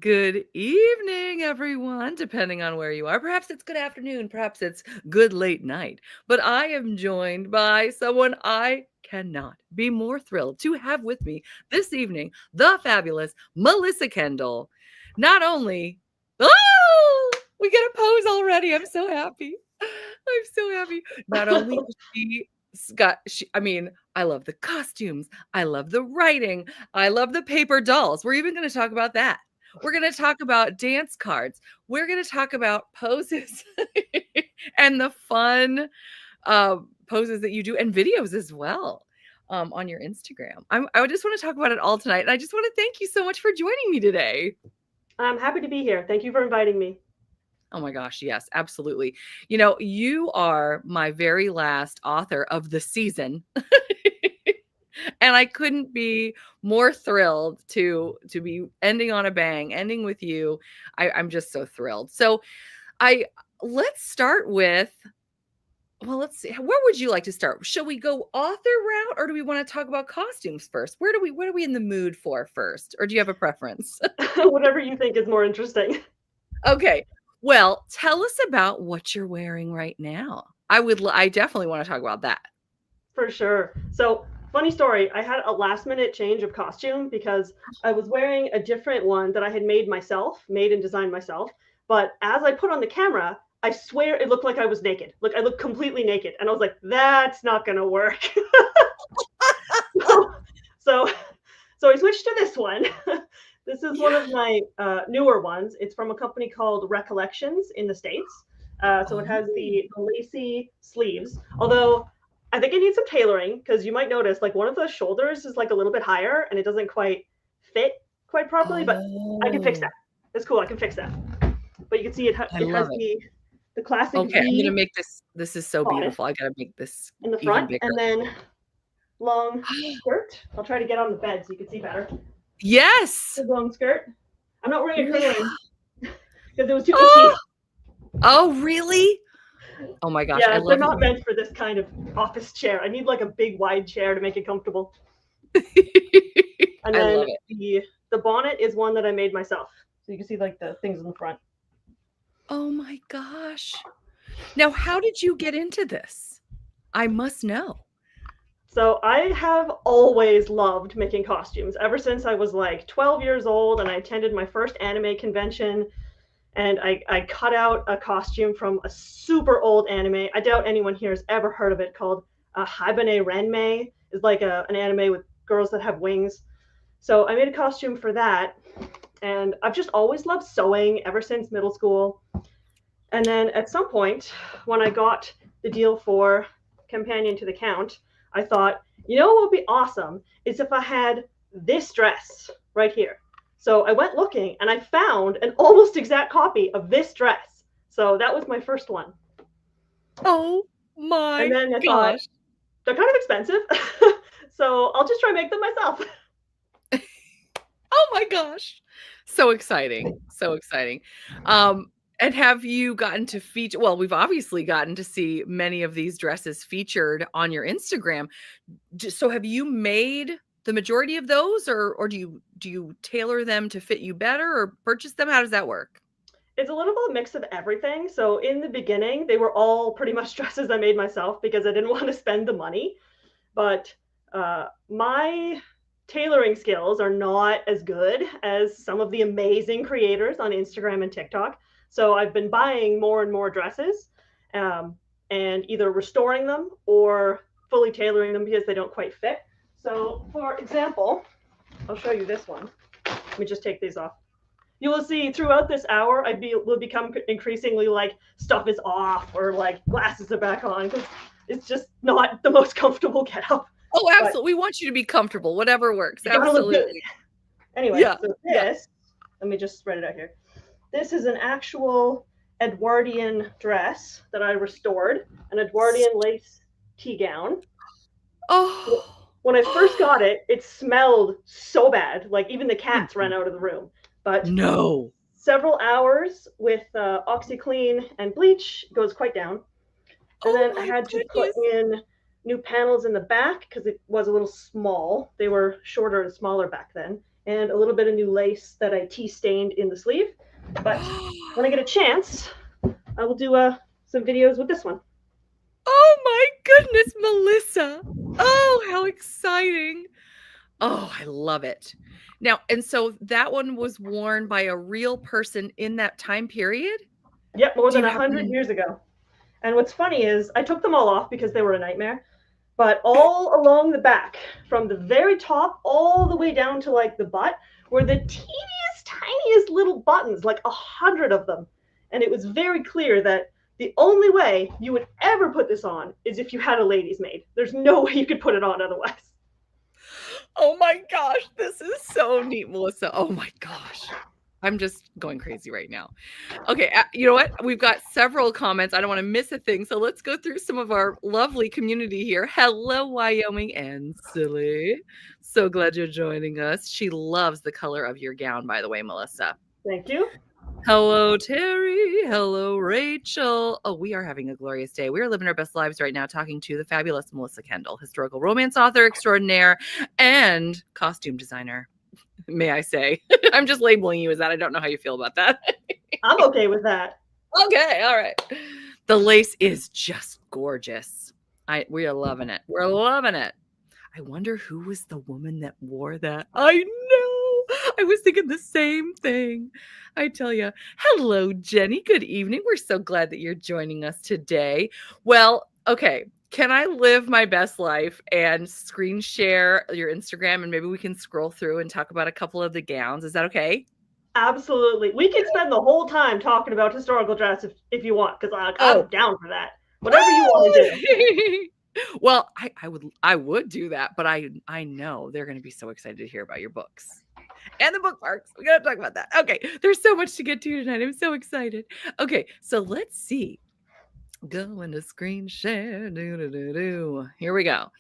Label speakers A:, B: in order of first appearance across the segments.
A: Good evening, everyone, depending on where you are. Perhaps it's good afternoon, perhaps it's good late night. But I am joined by someone I cannot be more thrilled to have with me this evening, the fabulous Melissa Kendall. Not only, oh, we get a pose already. I'm so happy. I'm so happy. Not only is I mean, I love the costumes, I love the writing, I love the paper dolls. We're even going to talk about that. We're going to talk about dance cards. We're going to talk about poses and the fun poses that you do and videos as well on your Instagram. I just want to talk about it all tonight. And I just want to thank you so much for joining me today.
B: I'm happy to be here. Thank you for inviting me.
A: Oh my gosh, yes, absolutely. You know, you are my very last author of the season. And I couldn't be more thrilled to be ending on a bang, ending with you. I'm just so thrilled. So I let's start with well, let's see. Where would you like to start? Shall we go author route or do we want to talk about costumes first? What are we in the mood for first? Or do you have a preference?
B: Whatever you think is more interesting.
A: Okay. Well, tell us about what you're wearing right now. I definitely want to talk about that.
B: For sure. So, funny story, I had a last minute change of costume because I was wearing a different one that I had made and designed myself. But as I put on the camera, I swear it looked like I was naked. Like I looked completely naked. And I was like, that's not going to work. so, so, so I switched to this one. This is one
A: Yeah.
B: of my newer ones. It's from a company called Recollections in the States. So it has
A: Oh.
B: the lacy sleeves. Although I think it needs some tailoring because you might notice like one of the shoulders is like a little bit higher and it doesn't quite fit quite properly. But I can fix that.
A: Oh.
B: It's cool. I can fix that. But you can see
A: I
B: it has
A: love it.
B: the classic
A: Okay, I'm gonna
B: V
A: make this is so
B: bodice
A: beautiful. I gotta make this
B: in the
A: even
B: front
A: bigger.
B: and then long skirt. I'll try to get on the bed so you can see better.
A: Yes!
B: The long skirt. I'm not wearing a
A: Wow.
B: curling because it was too
A: Oh!
B: itchy.
A: Oh, really? Oh my gosh, I
B: Yeah, they're
A: love that
B: not
A: you
B: meant for this kind of office chair. I need like a big wide chair to make it comfortable. And
A: I
B: then
A: love it.
B: the bonnet is one that I made myself. So you can see like the things in the front.
A: Oh my gosh. Now, how did you get into this? I must know.
B: So I have always loved making costumes ever since I was like 12 years old and I attended my first anime convention and I cut out a costume from a super old anime. I doubt anyone here has ever heard of it called Haibane Renmei. It's like an anime with girls that have wings. So I made a costume for that. And I've just always loved sewing ever since middle school. And then at some point, when I got the deal for Companion to the Count, I thought, you know what would be awesome is if I had this dress right here. So I went looking and I found an almost exact copy of this dress. So that was my first one.
A: Oh
B: And
A: my
B: then I thought,
A: gosh.
B: they're kind of expensive. So I'll just try and make them myself.
A: Oh my gosh. So exciting. So exciting. Um, and have you gotten to feature well, we've obviously gotten to see many of these dresses featured on your Instagram. So have you made the majority of those or do you tailor them to fit you better or purchase them? How does that work?
B: It's a little bit of a mix of everything. So in the beginning, they were all pretty much dresses I made myself because I didn't want to spend the money. But my tailoring skills are not as good as some of the amazing creators on Instagram and TikTok. So I've been buying more and more dresses um, and either restoring them or fully tailoring them because they don't quite fit. So, for example, I'll show you this one. Let me just take these off. You will see throughout this hour, will become increasingly like stuff is off or like glasses are back on because it's just not the most comfortable get up.
A: Oh,
B: But
A: absolutely. We want you to be comfortable, whatever works.
B: you gotta look good.
A: Absolutely.
B: Anyway,
A: Yeah.
B: so
A: Yeah.
B: this, let me just spread it out here. This is an actual Edwardian dress that I restored, an Edwardian lace tea gown.
A: Oh.
B: When I first got it, it smelled so bad. Like even the cats ran
A: Mhm.
B: out of the room. But
A: No.
B: several hours with OxyClean and bleach goes quite down. And
A: Oh
B: then I
A: my
B: had to put
A: goodness.
B: in new panels in the back because it was a little small. They were shorter and smaller back then. and a little bit of new lace that I tea stained in the sleeve. But when I get a chance, I will do some videos with this one.
A: Oh my goodness, Melissa. Oh, how exciting. Oh, I love it. Now, and so that one was worn by a real person in that time period?
B: Yep, more
A: Do
B: than
A: you
B: a
A: happen
B: hundred
A: to
B: years ago. And what's funny is I took them all off because they were a nightmare. But all along the back, from the very top all the way down to like the butt, were the teeniest, tiniest little buttons, like 100 of them. And it was very clear that the only way you would ever put this on is if you had a lady's maid. There's no way you could put it on otherwise.
A: Oh my gosh, this is so neat, Melissa. Oh my gosh. I'm just going crazy right now. Okay, you know what? We've got several comments. I don't want to miss a thing. So let's go through some of our lovely community here. Hello, Wyoming and Silly. So glad you're joining us. She loves the color of your gown, by the way, Melissa.
B: Thank you.
A: Hello, Terry. Hello, Rachel. Oh, we are having a glorious day. We are living our best lives right now, talking to the fabulous Melissa Kendall, historical romance author extraordinaire and costume designer, may I say. I'm just labeling you as that. I don't know how you feel about that.
B: I'm okay with that.
A: Okay, all right. The lace is just gorgeous. We are loving it. We're loving it. I wonder who was the woman that wore that. I know. I was thinking the same thing. I tell you. Hello, Jenny. Good evening. We're so glad that you're joining us today. Well, okay. Can I live my best life and screen share your Instagram and maybe we can scroll through and talk about a couple of the gowns? Is that okay?
B: Absolutely. We could spend the whole time talking about historical dress if you want, because I'm
A: Oh.
B: down for that. Whatever you want to do.
A: Well, I would do that, but I know they're going to be so excited to hear about your books and the bookmarks. We got to talk about that. Okay, there's so much to get to tonight. I'm so excited. Okay, so let's see. Go into screen share. Here we go.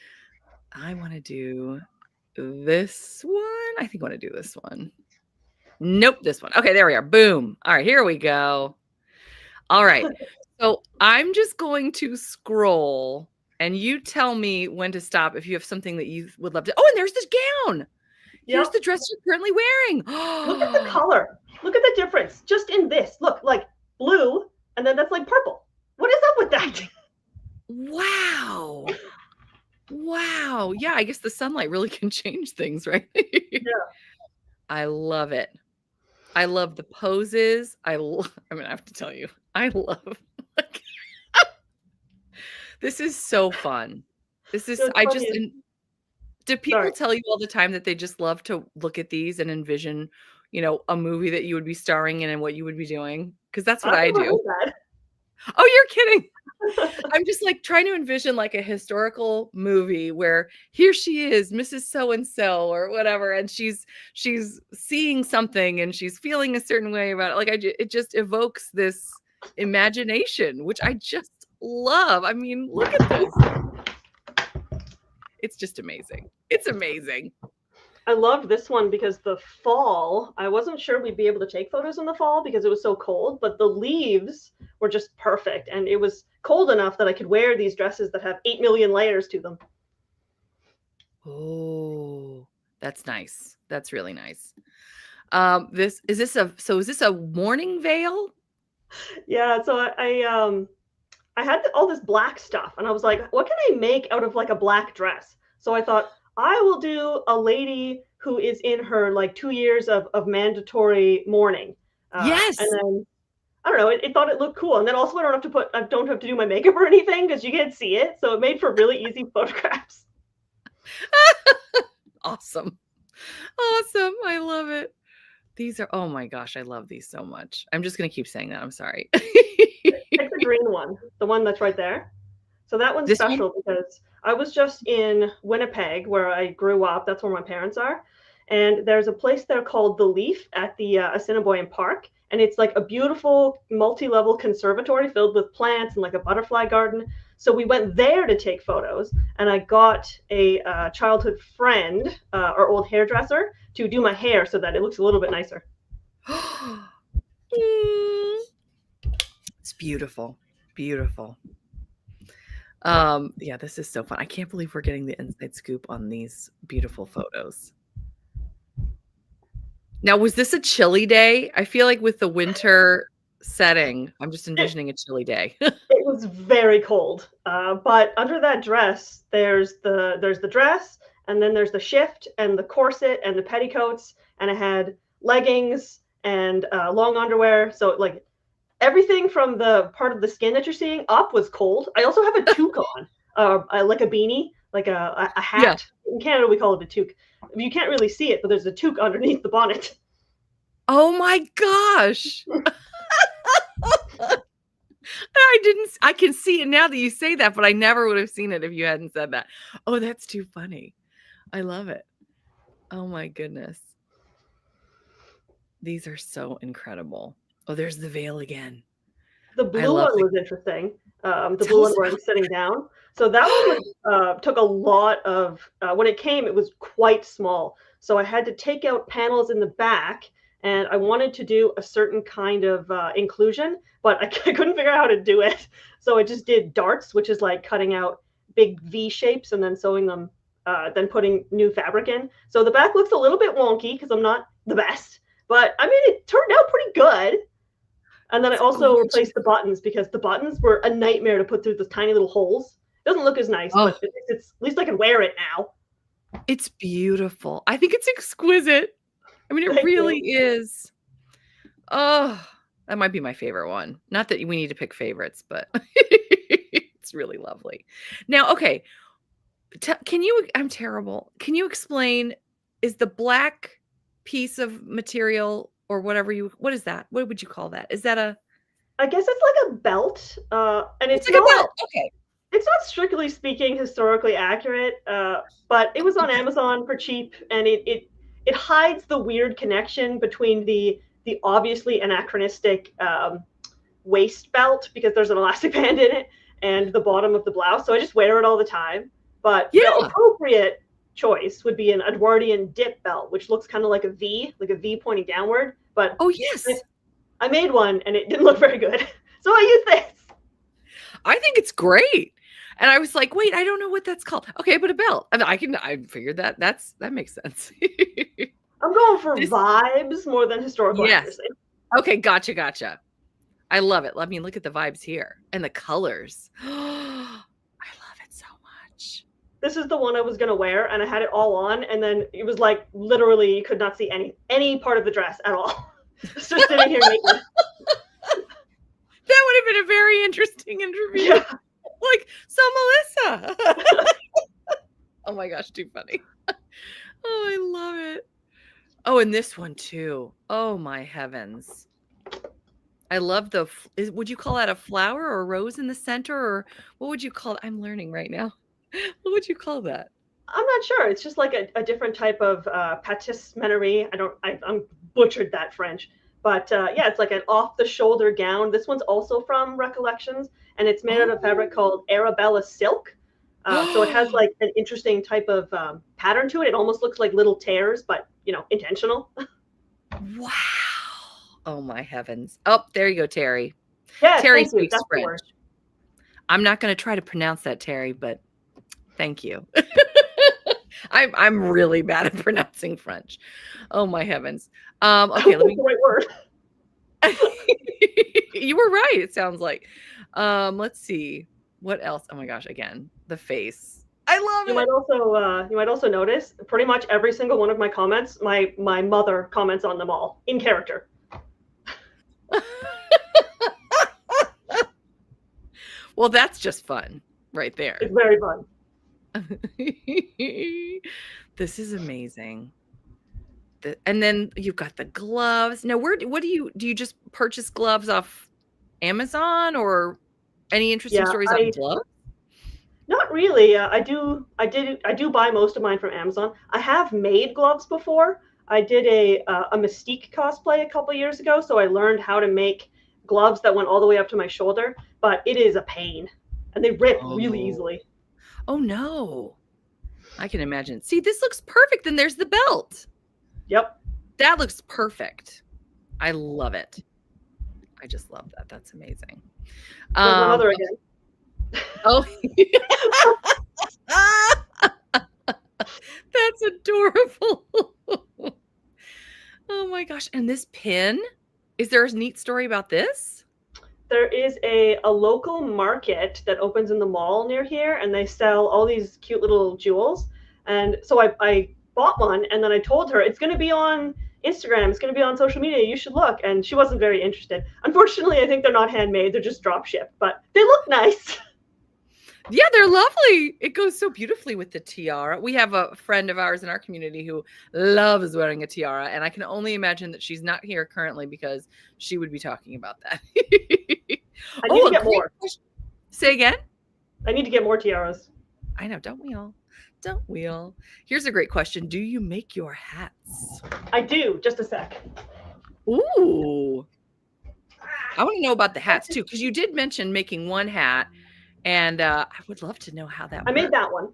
A: I want to do this one. I think I want to do this one. Nope, this one. Okay, there we are. Boom. All right, here we go. All right. So I'm just going to scroll and you tell me when to stop if you have something that you would love to. Oh, and there's this gown. Here's
B: Yep.
A: the dress you're currently wearing.
B: Look at the color. Look at the difference just in this. Look, like blue, and then that's like purple. What is up with that?
A: Wow. Wow. Yeah, I guess the sunlight really can change things, right?
B: Yeah.
A: I love it. I love the poses. I mean, I have to tell you, I love this is so fun. This is,
B: So
A: I
B: funny
A: just,
B: is,
A: do people
B: sorry.
A: tell you all the time that they just love to look at these and envision, a movie that you would be starring in and what you would be doing? Because that's what
B: I've
A: I
B: never
A: do.
B: heard
A: Oh, you're kidding.
B: that.
A: I'm just like trying to envision like a historical movie where here she is, Mrs. So and so or whatever, and she's seeing something and she's feeling a certain way about it. Like it just evokes this imagination, which I just love. I mean, look at this. It's just amazing. It's amazing.
B: I loved this one because the fall, I wasn't sure we'd be able to take photos in the fall because it was so cold, but the leaves were just perfect. And it was cold enough that I could wear these dresses that have 8 million layers to them.
A: Oh, that's nice. That's really nice. Is this a morning veil?
B: Yeah, so I had all this black stuff and I was like, what can I make out of like a black dress? So I thought I will do a lady who is in her like 2 years of mandatory mourning. And
A: Yes.
B: then I don't know, it thought it looked cool. And then also I don't have to do my makeup or anything because you can't see it. So it made for really easy photographs.
A: Awesome. Awesome. I love it. These are, oh my gosh, I love these so much. I'm just going to keep saying that. I'm sorry.
B: Pick the green one, the one that's right there. So that one's
A: This one?
B: special because I was just in Winnipeg where I grew up. That's where my parents are. And there's a place there called The Leaf at the Assiniboine Park. And it's like a beautiful multi-level conservatory filled with plants and like a butterfly garden. So we went there to take photos. And I got a childhood friend, our old hairdresser, to do my hair so that it looks a little bit nicer.
A: It's beautiful. Beautiful. Yeah, this is so fun. I can't believe we're getting the inside scoop on these beautiful photos. Now, was this a chilly day? I feel like with the winter setting, I'm just
B: It
A: envisioning a chilly day.
B: it was very cold, but under that dress, there's the dress, and then there's the shift, and the corset, and the petticoats, and I had leggings and, long underwear, so, like, everything from the part of the skin that you're seeing up was cold. I also have a toque on, like a beanie, like a
A: Yeah.
B: hat. In Canada, we call it a toque. You can't really see it, but there's a toque underneath the bonnet.
A: Oh my gosh. I can see it now that you say that, but I never would have seen it if you hadn't said that. Oh, that's too funny. I love it. Oh my goodness. These are so incredible. Oh, there's the veil again.
B: The
A: I
B: blue
A: love
B: one
A: the
B: was interesting. The
A: Tell
B: blue one
A: us
B: where
A: about
B: I'm sitting down. So that one was took a lot of when it came, it was quite small. So I had to take out panels in the back, and I wanted to do a certain kind of inclusion, but I couldn't figure out how to do it. So I just did darts, which is like cutting out big V shapes and then sewing them, then putting new fabric in. So the back looks a little bit wonky because I'm not the best, but I mean it turned out pretty good. And then I
A: It's
B: also
A: gorgeous.
B: replaced the buttons because the buttons were a nightmare to put through those tiny little holes. Doesn't look as nice,
A: Oh,
B: but at least I can wear it now.
A: it's beautiful. I think it's exquisite. I mean, it
B: Thank
A: really
B: you.
A: is. Oh, that might be my favorite one. Not that we need to pick favorites, but it's really lovely. Now, okay, can you I'm terrible. Can you explain, is the black piece of material or whatever what is that? What would you call that? Is that a
B: I guess it's like a belt, and
A: It's like a belt. Okay.
B: it's not strictly speaking historically accurate, but it was on
A: Okay.
B: Amazon for cheap, and it hides the weird connection between the obviously anachronistic waist belt because there's an elastic band in it and the bottom of the blouse. So I just wear it all the time. But the
A: Yeah.
B: appropriate choice would be an Edwardian dip belt, which looks kind of like a V pointing downward. But
A: Oh,
B: I,
A: yes.
B: I made one and it didn't look very good. So I used this.
A: I think it's great. And I was like, "Wait, I don't know what that's called." Okay, but a belt. And I figured that makes sense.
B: I'm going for
A: This
B: vibes more than historical
A: Yes.
B: accuracy.
A: Okay, gotcha, gotcha. I love it. Let me look at the vibes here and the colors. I love it so much.
B: This is the one I was gonna wear, and I had it all on, and then it was like literally you could not see any part of the dress at all. It's just sitting here naked.
A: That would have been a very interesting interview.
B: Yeah.
A: Like, "So, Melissa." Oh my gosh, too funny. Oh, I love it. Oh, and this one too. Oh my heavens. I love would you call that a flower or a rose in the center, or what would you call it? I'm learning right now. What would you call that?
B: I'm not sure. It's just like a different type of pâtisserie. I'm butchered that French, but yeah, it's like an off-the-shoulder gown. This one's also from Recollections, and it's made out of fabric
A: Oh.
B: called Arabella silk. So it has like an interesting type of pattern to it. It almost looks like little tears, but intentional.
A: Wow. Oh my heavens. Oh, there you go, Terry.
B: Yes,
A: Terry
B: thank you.
A: speaks
B: That's the
A: French.
B: word.
A: I'm not gonna try to pronounce that, Terry, but thank you. I'm really bad at pronouncing French. Oh my heavens.
B: I
A: Okay,
B: hope
A: let
B: that's
A: me
B: the right word.
A: You were right, it sounds like. Let's see. What else? Oh my gosh, again, the face. I love it.
B: You might also notice pretty much every single one of my comments. My mother comments on them all in character.
A: Well, that's just fun right there.
B: It's very fun.
A: This is amazing. And then you've got the gloves. Now, what do you just purchase gloves off Amazon, or any interesting
B: Yeah,
A: stories on
B: I
A: gloves?
B: not really. I do buy most of mine from Amazon. I have made gloves before. I did a Mystique cosplay a couple years ago, so I learned how to make gloves that went all the way up to my shoulder. But it is a pain, and they rip really
A: Oh.
B: easily.
A: Oh, no. I can imagine. See, this looks perfect, and there's the belt.
B: Yep.
A: That looks perfect. I love it. I just love that. That's amazing.
B: There's my mother again.
A: Oh. That's adorable. Oh my gosh, and this pin? Is there a neat story about this?
B: There is a local market that opens in the mall near here, and they sell all these cute little jewels. And so I bought one, and then I told her it's going to be on Instagram, it's going to be on social media, you should look. And she wasn't very interested. Unfortunately, I think they're not handmade, they're just drop shipped, but they look nice.
A: Yeah, they're lovely. It goes so beautifully with the tiara. We have a friend of ours in our community who loves wearing a tiara, and I can only imagine that she's not here currently because she would be talking about that.
B: I need
A: Oh,
B: to
A: a
B: get
A: great
B: more.
A: question. Say again?
B: I need to get more tiaras.
A: I know, don't we all? Don't we all? Here's a great question. Do you make your hats?
B: I do. Just a sec.
A: Ooh. I want to know about the hats too, because you did mention making one hat, and I would love to know how that
B: I
A: works.
B: made that one.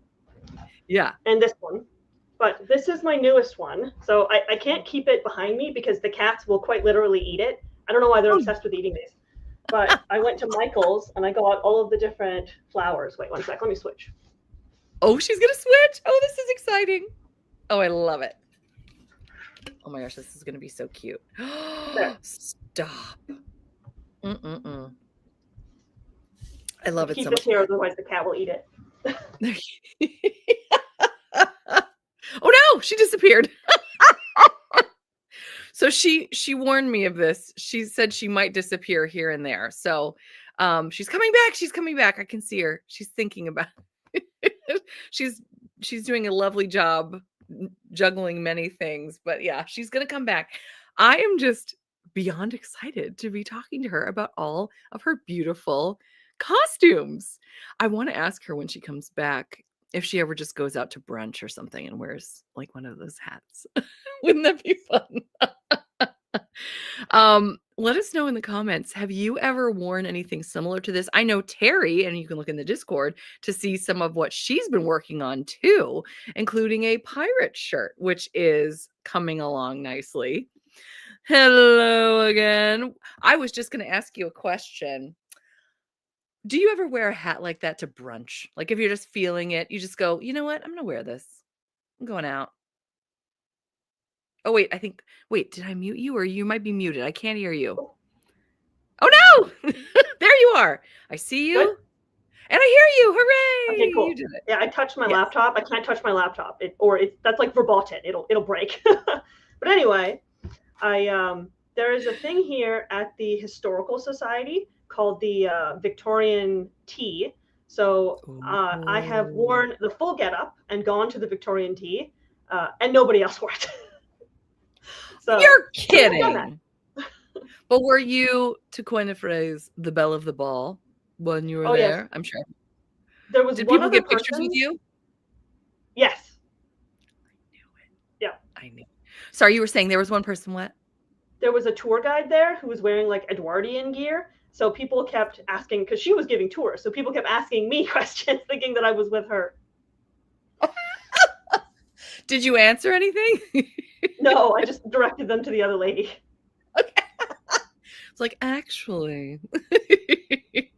A: Yeah.
B: And this one. But this is my newest one. So I can't keep it behind me because the cats will quite literally eat it. I don't know why they're obsessed with eating these. But I went to Michael's and I got all of the different flowers. Wait 1 sec. Let me switch.
A: Oh, she's going to switch. Oh, this is exciting. Oh, I love it. Oh my gosh, this is going to be so cute. Stop. Mm-mm-mm. I love it so
B: Keep
A: much.
B: it here, otherwise the cat will eat it.
A: Oh no, she disappeared. So she warned me of this. She said she might disappear here and there. So she's coming back. She's coming back. I can see her. She's thinking about it. she's doing a lovely job juggling many things. But yeah, she's gonna come back. I am just beyond excited to be talking to her about all of her beautiful costumes. I want to ask her when she comes back if she ever just goes out to brunch or something and wears like one of those hats. Wouldn't that be fun? Let us know in the comments. Have you ever worn anything similar to this? I know Terry, and you can look in the Discord to see some of what she's been working on too, including a pirate shirt, which is coming along nicely. Hello again. I was just going to ask you a question. Do you ever wear a hat like that to brunch? Like if you're just feeling it, you just go, you know what? I'm going to wear this. I'm going out. Oh, wait, did I mute you or you might be muted? I can't hear you. Oh no! There you are. I see you.
B: Good?
A: And I hear you. Hooray!
B: Okay, cool.
A: You did it.
B: Yeah, I touched my
A: Yes.
B: laptop. I can't touch my laptop. That's like verboten. It'll break. But anyway, there is a thing here at the Historical Society called the Victorian Tea. So I have worn the full getup and gone to the Victorian Tea, and nobody else wore it. So
A: you're kidding. But were you, to coin a phrase, the belle of the ball when you were there? Yes. I'm sure.
B: There was
A: Did
B: one
A: people
B: other
A: get pictures with you?
B: Yes.
A: I knew it.
B: Yeah.
A: I knew. Sorry, you were saying there was one person what?
B: There was a tour guide there who was wearing like Edwardian gear. So people kept asking, because she was giving tours. So people kept asking me questions thinking that I was with her.
A: Did you answer anything?
B: No, I just directed them to the other lady.
A: Okay. It's like, actually. That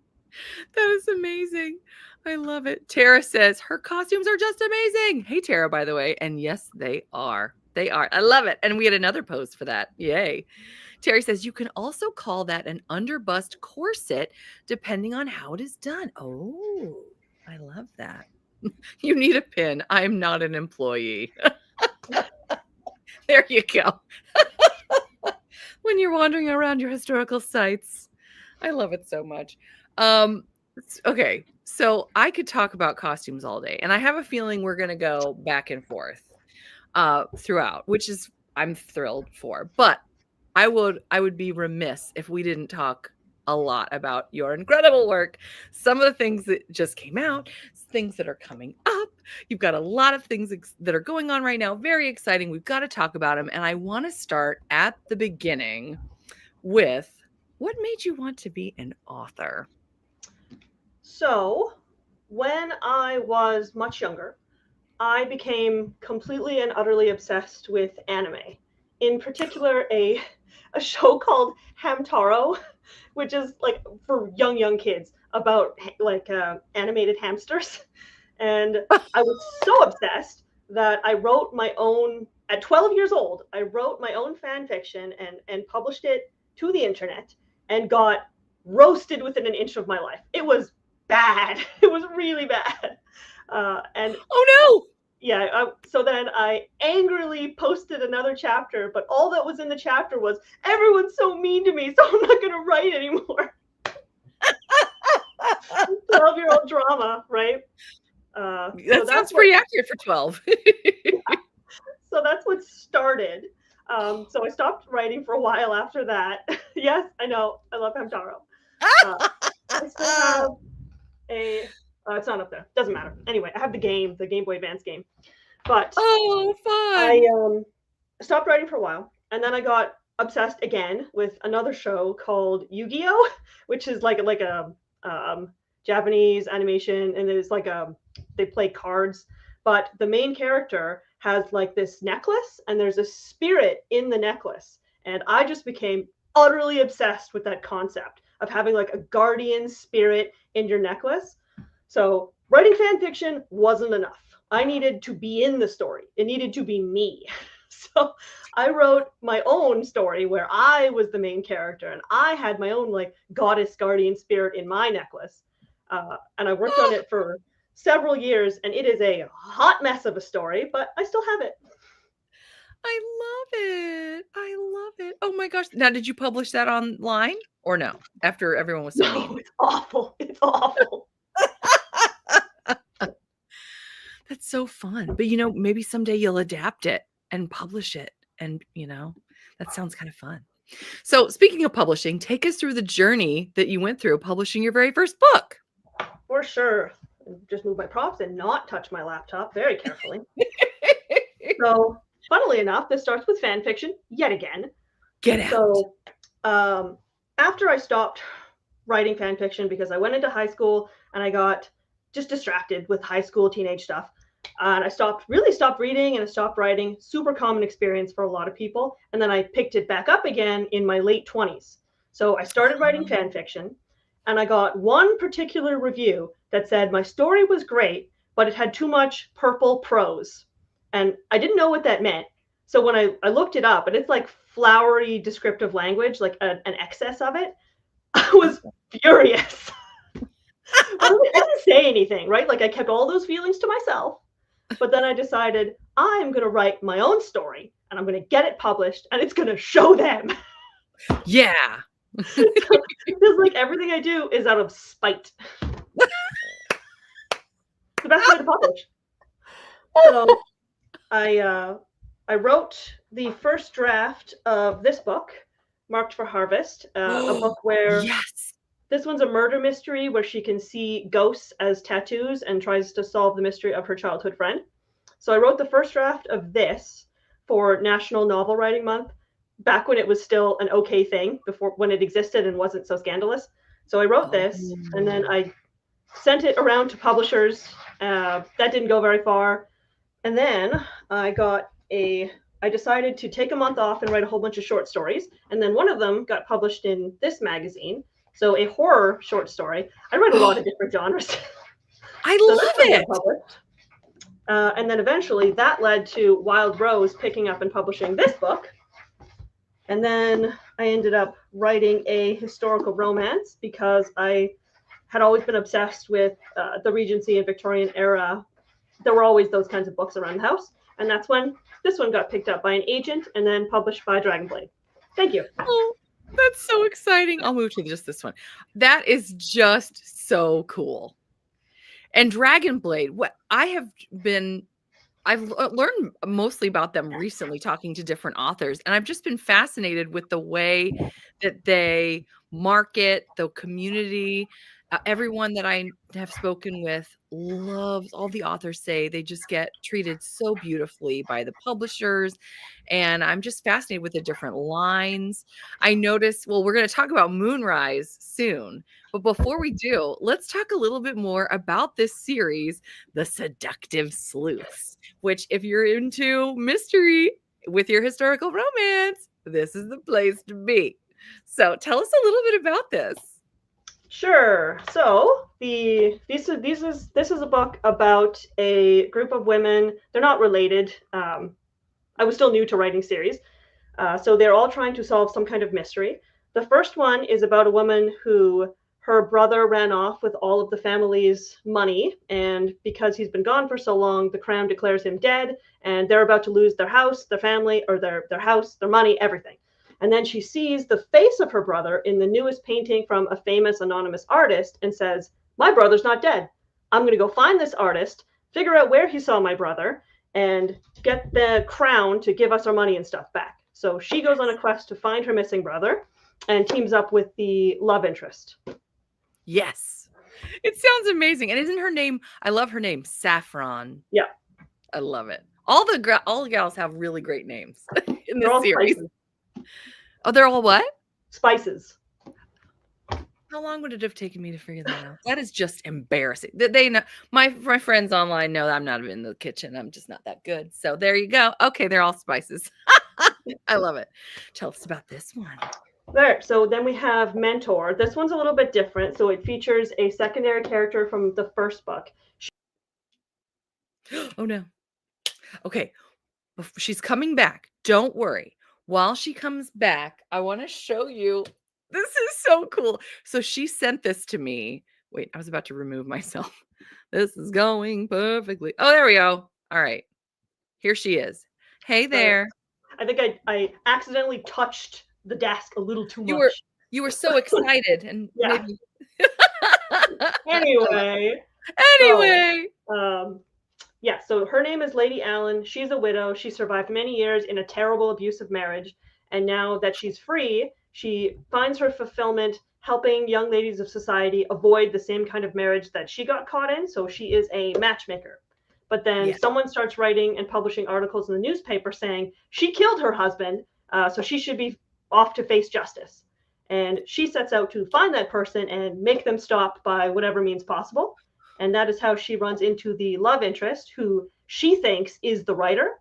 A: is amazing. I love it. Tara says her costumes are just amazing. Hey, Tara, by the way. And yes, they are. They are. I love it. And we had another post for that. Yay. Terry says you can also call that an underbust corset depending on how it is done. Oh, I love that. You need a pin. I'm not an employee. There you go. When you're wandering around your historical sites. I love it so much. Okay, so I could talk about costumes all day, and I have a feeling we're going to go back and forth throughout, which is I'm thrilled for. But I would be remiss if we didn't talk a lot about your incredible work. Some of the things that just came out, things that are coming up. You've got a lot of things that are going on right now. Very exciting. We've got to talk about them. And I want to start at the beginning with what made you want to be an author?
B: So when I was much younger, I became completely and utterly obsessed with anime. In particular, a show called Hamtaro, which is like for young kids about like animated hamsters. And I was so obsessed that I wrote my own at 12 years old, I wrote my own fan fiction and published it to the internet and got roasted within an inch of my life. It was bad. It was really bad. And
A: Oh
B: yeah, so then I angrily posted another chapter, but all that was in the chapter was, everyone's so mean to me, so I'm not going to write anymore. 12-year-old drama, right?
A: That sounds pretty accurate for 12.
B: So that's what started. So I stopped writing for a while after that. Yes, I know. I love Hamtaro. I still have a. It's not up there. Doesn't matter. Anyway, I have the Game Boy Advance game. But
A: Oh,
B: I
A: fun.
B: stopped writing for a while, and then I got obsessed again with another show called Yu-Gi-Oh, which is like a Japanese animation, and it's like they play cards, but the main character has like this necklace, and there's a spirit in the necklace, and I just became utterly obsessed with that concept of having like a guardian spirit in your necklace. So writing fan fiction wasn't enough. I needed to be in the story. It needed to be me. So I wrote my own story where I was the main character and I had my own like goddess guardian spirit in my necklace. And I worked on it for several years, and it is a hot mess of a story, but I still have it.
A: I love it. I love it. Oh my gosh. Now, did you publish that online or no? After everyone was so
B: No,
A: mean.
B: it's awful. It's awful.
A: That's so fun. But maybe someday you'll adapt it and publish it. And, that sounds kind of fun. So speaking of publishing, take us through the journey that you went through publishing your very first book.
B: For sure. Just move my props and not touch my laptop very carefully. So, funnily enough, this starts with fan fiction yet again.
A: Get out.
B: So, after I stopped writing fan fiction because I went into high school and I got just distracted with high school teenage stuff, and I stopped reading and I stopped writing. Super common experience for a lot of people. And then I picked it back up again in my late 20s. So I started writing fan fiction, and I got one particular review that said my story was great, but it had too much purple prose. And I didn't know what that meant. So when I looked it up, and it's like flowery descriptive language, like an excess of it, I was furious. I didn't say anything, right? Like I kept all those feelings to myself. But then I decided I'm going to write my own story, and I'm going to get it published, and it's going to show them.
A: Yeah.
B: Because like everything I do is out of spite. The best way to publish. So I wrote the first draft of this book, Marked for Harvest, a book where
A: yes.
B: This one's a murder mystery where she can see ghosts as tattoos and tries to solve the mystery of her childhood friend. So I wrote the first draft of this for National Novel Writing Month, back when it was still an okay thing, before when it existed and wasn't so scandalous. So I wrote this, and then I sent it around to publishers. That didn't go very far. And then I decided to take a month off and write a whole bunch of short stories. And then one of them got published in this magazine. So a horror short story. I write a lot of different genres.
A: I love it.
B: And then eventually that led to Wild Rose picking up and publishing this book. And then I ended up writing a historical romance because I had always been obsessed with the Regency and Victorian era. There were always those kinds of books around the house. And that's when this one got picked up by an agent and then published by Dragonblade. Thank you.
A: Oh, that's so exciting. I'll move to just this one. That is just so cool. And Dragonblade, I've learned mostly about them recently talking to different authors, and I've just been fascinated with the way that they market the community. Everyone that I have spoken with loves, all the authors say they just get treated so beautifully by the publishers. And I'm just fascinated with the different lines. I noticed, we're going to talk about Moonrise soon. But before we do, let's talk a little bit more about this series, The Seductive Sleuths, which if you're into mystery with your historical romance, this is the place to be. So tell us a little bit about this.
B: Sure. So this is a book about a group of women. They're not related. I was still new to writing series. So they're all trying to solve some kind of mystery. The first one is about a woman who her brother ran off with all of the family's money, and because he's been gone for so long, the crown declares him dead, and they're about to lose their house, their family, or their house, their money, everything. And then she sees the face of her brother in the newest painting from a famous anonymous artist and says, "My brother's not dead. I'm going to go find this artist, figure out where he saw my brother, and get the crown to give us our money and stuff back." So she goes on a quest to find her missing brother and teams up with the love interest.
A: Yes. It sounds amazing. And isn't her name, I love her name, Saffron.
B: Yeah.
A: I love it. All the gals have really great names in
B: They're
A: this
B: all
A: series.
B: spices.
A: Oh, they're all what?
B: Spices.
A: How long would it have taken me to figure that out? That is just embarrassing. They know my friends online know that I'm not in the kitchen. I'm just not that good. So there you go. Okay, they're all spices. I love it. Tell us about this one.
B: There. So then we have Mentor. This one's a little bit different. So it features a secondary character from the first book.
A: Oh no. Okay. She's coming back. Don't worry. While she comes back, I want to show you. This is so cool. So she sent this to me. Wait, I was about to remove myself. This is going perfectly. Oh, there we go. All right. Here she is. Hey there.
B: I think I accidentally touched the desk a little too much.
A: You were so excited and
B: Yeah.
A: maybe
B: Anyway.
A: Anyway.
B: So, yeah, so her name is Lady Allen. She's a widow. She survived many years in a terrible abusive marriage. And now that she's free, she finds her fulfillment helping young ladies of society avoid the same kind of marriage that she got caught in. So she is a matchmaker. But then someone starts writing and publishing articles in the newspaper saying she killed her husband, so she should be off to face justice. And she sets out to find that person and make them stop by whatever means possible. And that is how she runs into the love interest, who she thinks is the writer.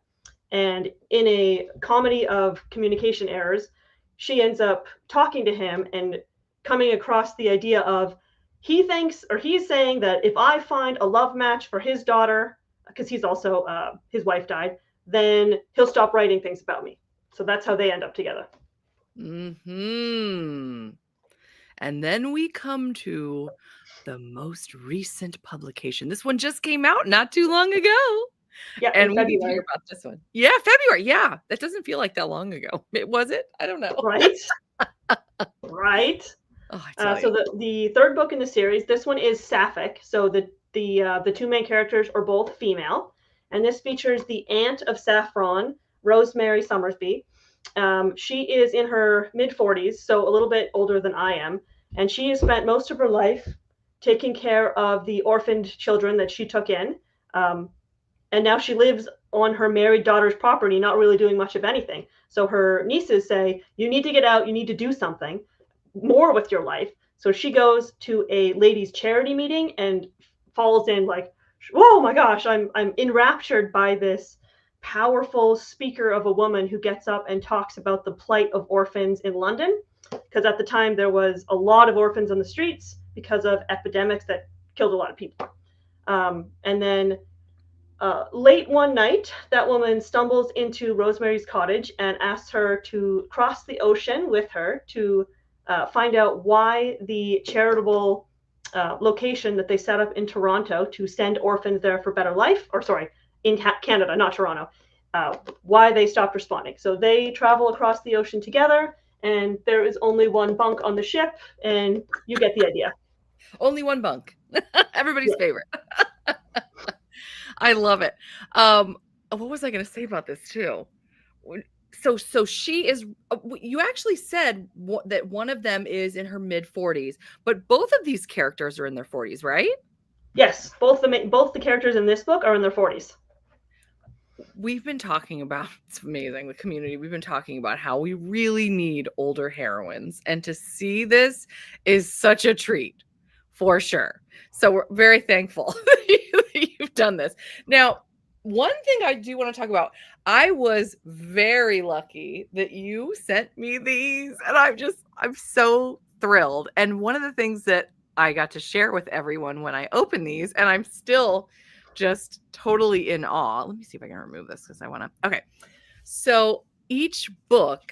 B: And in a comedy of communication errors, she ends up talking to him and coming across the idea of he thinks, or he's saying that if I find a love match for his daughter, because he's also, his wife died, then he'll stop writing things about me. So that's how they end up together.
A: Mm-hmm. And then we come to the most recent publication. This one just came out not too long ago.
B: Yeah,
A: and we
B: February.
A: need to hear about this one. Yeah, February. Yeah, that doesn't feel like that long ago. Was it? I don't know.
B: Right? Right.
A: Oh,
B: so the third book in the series, this one is Sapphic. So the two main characters are both female, and this features the aunt of Saffron, Rosemary Summersby. She is in her mid-40s, so a little bit older than I am, and she has spent most of her life taking care of the orphaned children that she took in. And now she lives on her married daughter's property, not really doing much of anything. So her nieces say, you need to get out, you need to do something more with your life. So she goes to a ladies' charity meeting and falls in like, oh my gosh, I'm enraptured by this powerful speaker of a woman who gets up and talks about the plight of orphans in London. Because at the time there was a lot of orphans on the streets because of epidemics that killed a lot of people. And then late one night, that woman stumbles into Rosemary's cottage and asks her to cross the ocean with her to find out why the charitable location that they set up in Toronto to send orphans there for better life, or sorry, in Canada, not Toronto, why they stopped responding. So they travel across the ocean together, and there is only one bunk on the ship, and you get the idea.
A: Only one bunk. Everybody's favorite. I love it. What was I going to say about this too? So she is. You actually said that one of them is in her mid 40s, but both of these characters are in their 40s, right?
B: Yes, both the characters in this book are in their 40s.
A: We've been talking about, it's amazing, the community. We've been talking about how we really need older heroines, and to see this is such a treat, for sure. So we're very thankful that you've done this. Now, one thing I do want to talk about, I was very lucky that you sent me these, and I'm so thrilled. And one of the things that I got to share with everyone when I open these, and I'm still just totally in awe. Let me see if I can remove this because I want to. Okay. So each book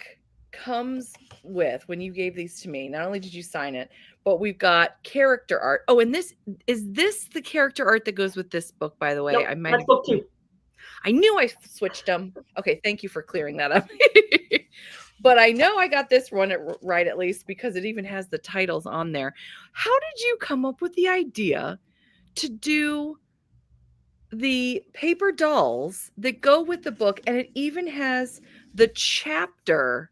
A: comes with, when you gave these to me, not only did you sign it, but we've got character art. Oh, and is this the character art that goes with this book, by the way?
B: Nope,
A: I might
B: that's
A: have,
B: book 2.
A: I knew I switched them. Okay, thank you for clearing that up. But I know I got this one right, at least, because it even has the titles on there. How did you come up with the idea to do the paper dolls that go with the book, and it even has the chapter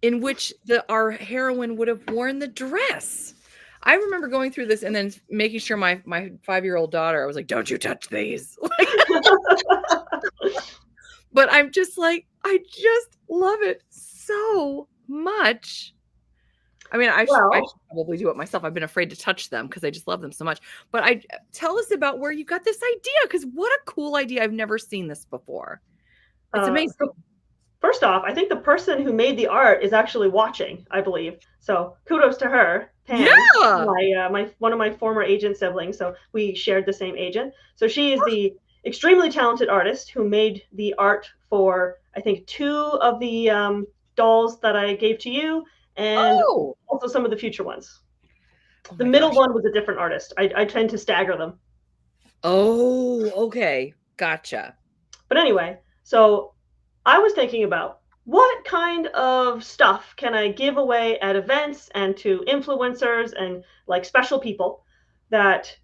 A: in which our heroine would have worn the dress? I remember going through this and then making sure my 5-year-old daughter, I was like, don't you touch these. But I'm just like, I just love it so much. I mean, I should
B: Well,
A: probably do it myself. I've been afraid to touch them because I just love them so much. But tell us about where you got this idea, because what a cool idea. I've never seen this before. It's amazing.
B: so first off, I think the person who made the art is actually watching, I believe. So kudos to her, Pam,
A: Yeah.
B: my one of my former agent siblings. So we shared the same agent. So she is the extremely talented artist who made the art for, I think, 2 of the dolls that I gave to you, and
A: Oh.
B: also some of the future ones.
A: Oh
B: The
A: my
B: middle
A: gosh.
B: one was a different artist. I tend to stagger them.
A: Oh, okay. Gotcha.
B: But anyway, so I was thinking about what kind of stuff can I give away at events and to influencers and like special people that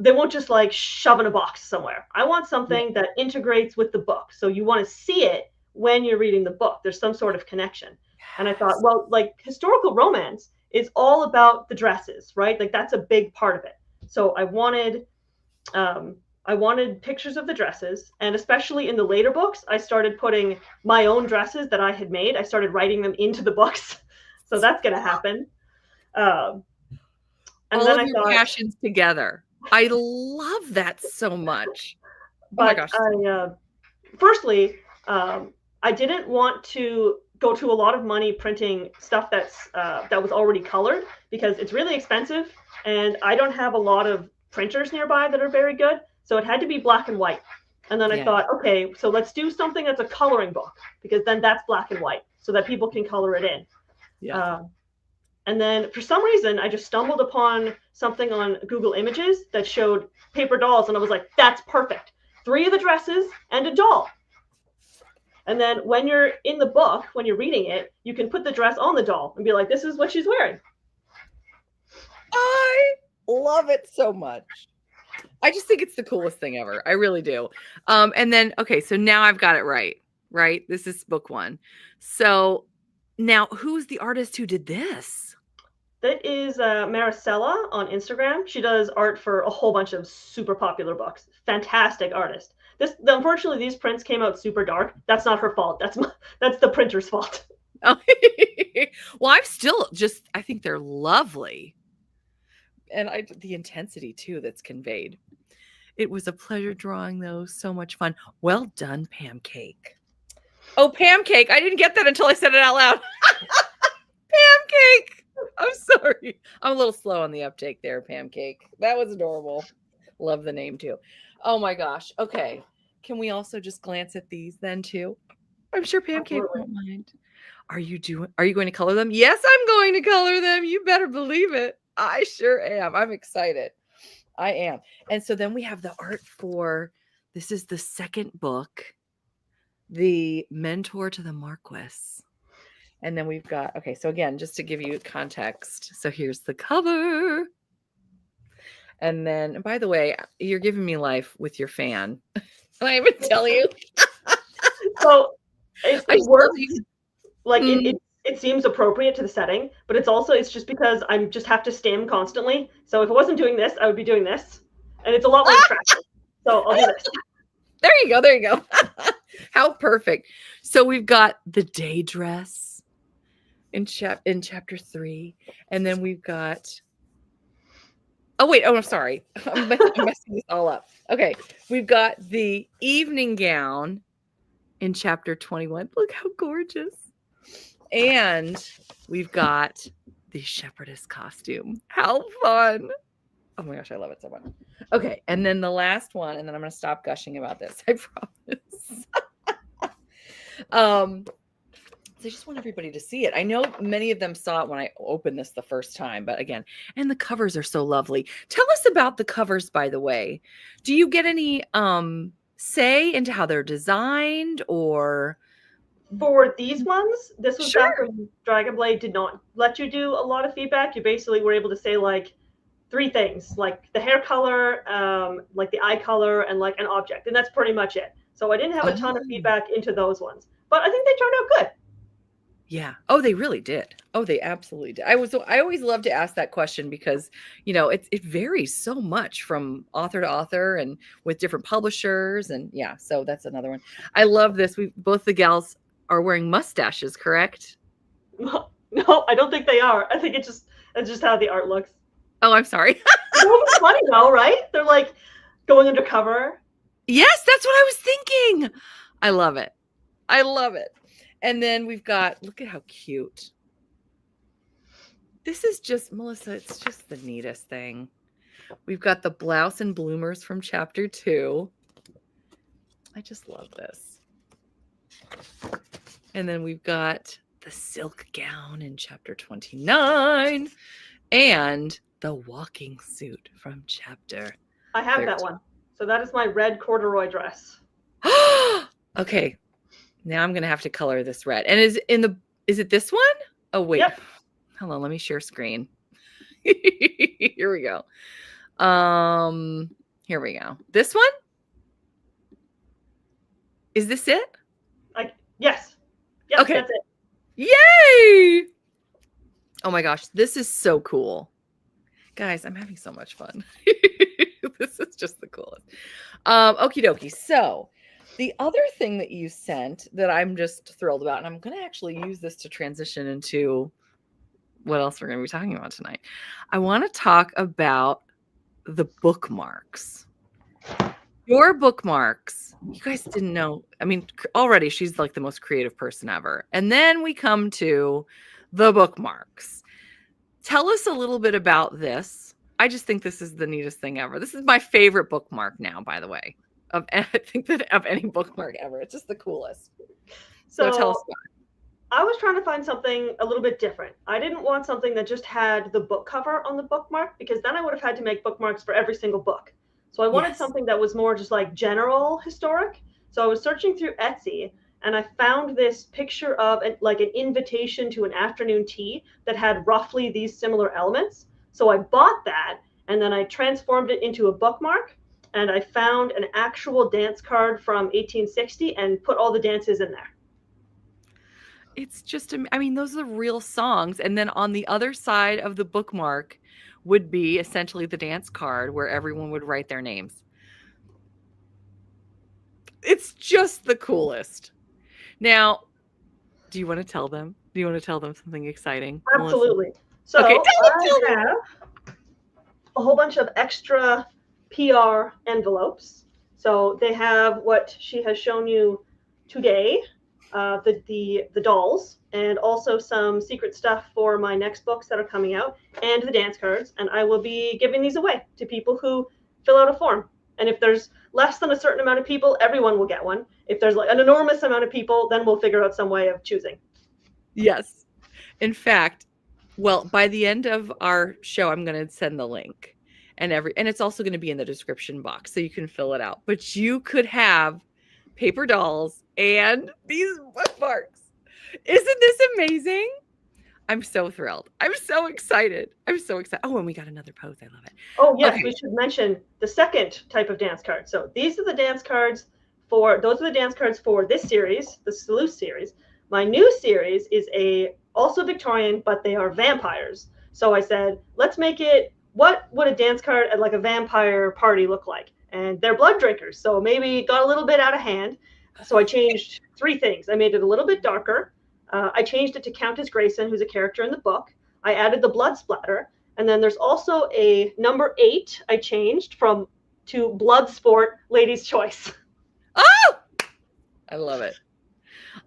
B: they won't just like shove in a box somewhere. I want
A: Yeah.
B: something that integrates with the book. So you want to see it when you're reading the book. There's some sort of connection. And I thought,
A: Yes.
B: well, like historical romance is all about the dresses, right? Like that's a big part of it. So um, I wanted pictures of the dresses, and especially in the later books, I started putting my own dresses that I had made. I started writing them into the books, so that's going to happen. Um, and
A: All
B: then
A: of
B: I
A: your
B: thought,
A: passions together. I love that so much. Oh my
B: but
A: gosh.
B: firstly, I didn't want to go to a lot of money printing stuff that was already colored because it's really expensive, and I don't have a lot of printers nearby that are very good. So it had to be black and white. And then I
A: Yeah.
B: thought, okay, so let's do something that's a coloring book because then that's black and white so that people can color it in.
A: Yeah.
B: Um, and then for some reason, I just stumbled upon something on Google Images that showed paper dolls, and I was like, that's perfect. 3 of the dresses and a doll. And then when you're in the book, when you're reading it, you can put the dress on the doll and be like, this is what she's wearing.
A: I love it so much. I just think it's the coolest thing ever. I really do. And then, okay, so now I've got it right, right? This is book 1. So now, who's the artist who did this?
B: That is Maricela on Instagram. She does art for a whole bunch of super popular books. Fantastic artist. Unfortunately, these prints came out super dark. That's not her fault. That's the printer's fault.
A: Well, I think they're lovely. And the intensity too that's conveyed. It was a pleasure drawing those. So much fun. Well done, Pam Cake. Oh, Pam Cake. I didn't get that until I said it out loud. Pam Cake. I'm sorry. I'm a little slow on the uptake there, Pam Cake. That was adorable. Love the name too. Oh my gosh. Okay. Can we also just glance at these then too? I'm sure Pam Cake
B: Absolutely.
A: won't mind. Are you going to color them? Yes, I'm going to color them. You better believe it. I sure am. I'm excited. I am. And so then we have the art for, this is the second book, The Mentor to the Marquis. And then we've got, okay, so again, just to give you context. So here's the cover. And then, and by the way, you're giving me life with your fan. Can I even tell you?
B: So it
A: I just love
B: works.
A: you.
B: Like
A: Mm.
B: it seems appropriate to the setting, but it's just because I just have to stim constantly. So if I wasn't doing this, I would be doing this, and it's a lot more distracting. So I'll do this.
A: There you go. There you go. How perfect. So we've got the day dress in chapter 3, and then we've got. Oh wait. Oh, I'm sorry. I'm messing this all up. Okay, we've got the evening gown in chapter 21. Look how gorgeous. And we've got the shepherdess costume. How fun. Oh my gosh, I love it so much. Okay, and then the last one, and then I'm going to stop gushing about this. I promise. So I just want everybody to see it. I know many of them saw it when I opened this the first time, but again, and the covers are so lovely. Tell us about the covers, by the way. Do you get any say into how they're designed or
B: For these ones, this was back
A: Sure.
B: when Dragon Blade did not let you do a lot of feedback. You basically were able to say like three things, like the hair color, like the eye color, and like an object, and that's pretty much it. So I didn't have a ton of
A: Oh,
B: feedback into those ones, but I think they turned out good.
A: yeah. Oh, they really did. Oh, they absolutely did. I always love to ask that question because, it varies so much from author to author and with different publishers and yeah, so that's another one. I love this. We both the gals are wearing mustaches, correct?
B: No, I don't think they are. I think it's just how the art looks.
A: Oh, I'm sorry.
B: Those are funny though, right? They're like going undercover.
A: Yes, that's what I was thinking. I love it. I love it. And then we've got, look at how cute. This is just, Melissa, it's just the neatest thing. We've got the blouse and bloomers from chapter 2. I just love this. And then we've got the silk gown in chapter 29 and the walking suit from chapter
B: I have
A: 13.
B: that one. So that is my red corduroy dress.
A: Okay. Now I'm going to have to color this red. And is it this one? Oh, wait.
B: Yep.
A: Hold on. Let me share screen. Here we go. Here we go. This one? Is this it?
B: Yes. Yep,
A: Okay.
B: that's it.
A: Yay! Oh my gosh, this is so cool. Guys, I'm having so much fun. This is just the coolest. Okie dokie. So the other thing that you sent that I'm just thrilled about, and I'm going to actually use this to transition into what else we're going to be talking about tonight. I want to talk about the bookmarks. Your bookmarks, you guys didn't know. I mean, already she's like the most creative person ever. And then we come to the bookmarks. Tell us a little bit about this. I just think this is the neatest thing ever. This is my favorite bookmark now, by the way. I think that of any bookmark ever. It's just the coolest. So tell us about it.
B: I was trying to find something a little bit different. I didn't want something that just had the book cover on the bookmark because then I would have had to make bookmarks for every single book. So I wanted something that was more just like general historic. So I was searching through Etsy and I found this picture of like an invitation to an afternoon tea that had roughly these similar elements. So I bought that and then I transformed it into a bookmark and I found an actual dance card from 1860 and put all the dances in there.
A: It's just, I mean, those are real songs. And then on the other side of the bookmark would be essentially the dance card where everyone would write their names. It's just the coolest. Now, do you want to tell them? Do you want to tell them something exciting?
B: Absolutely.
A: Melissa?
B: So
A: Okay,
B: I have a whole bunch of extra PR envelopes. So they have what she has shown you today, the dolls, and also some secret stuff for my next books that are coming out, and the dance cards. And I will be giving these away to people who fill out a form. And if there's less than a certain amount of people, everyone will get one. If there's like an enormous amount of people, then we'll figure out some way of choosing.
A: Yes. In fact, well, by the end of our show, I'm going to send the link and it's also going to be in the description box so you can fill it out. But you could have paper dolls and these bookmarks. Isn't this amazing? I'm so thrilled. I'm so excited. Oh, and we got another pose. I love it.
B: Oh, yes,
A: Okay.
B: we should mention the second type of dance card. So those are the dance cards for this series, the Sleuth series. My new series is also Victorian, but they are vampires. So I said, let's make it, what would a dance card at like a vampire party look like? And they're blood drinkers, so maybe it got a little bit out of hand. So I changed 3 things. I made it a little bit darker. I changed it to Countess Grayson, who's a character in the book. I added the blood splatter. And then there's also a number 8 I changed to blood sport ladies' choice.
A: Oh, I love it.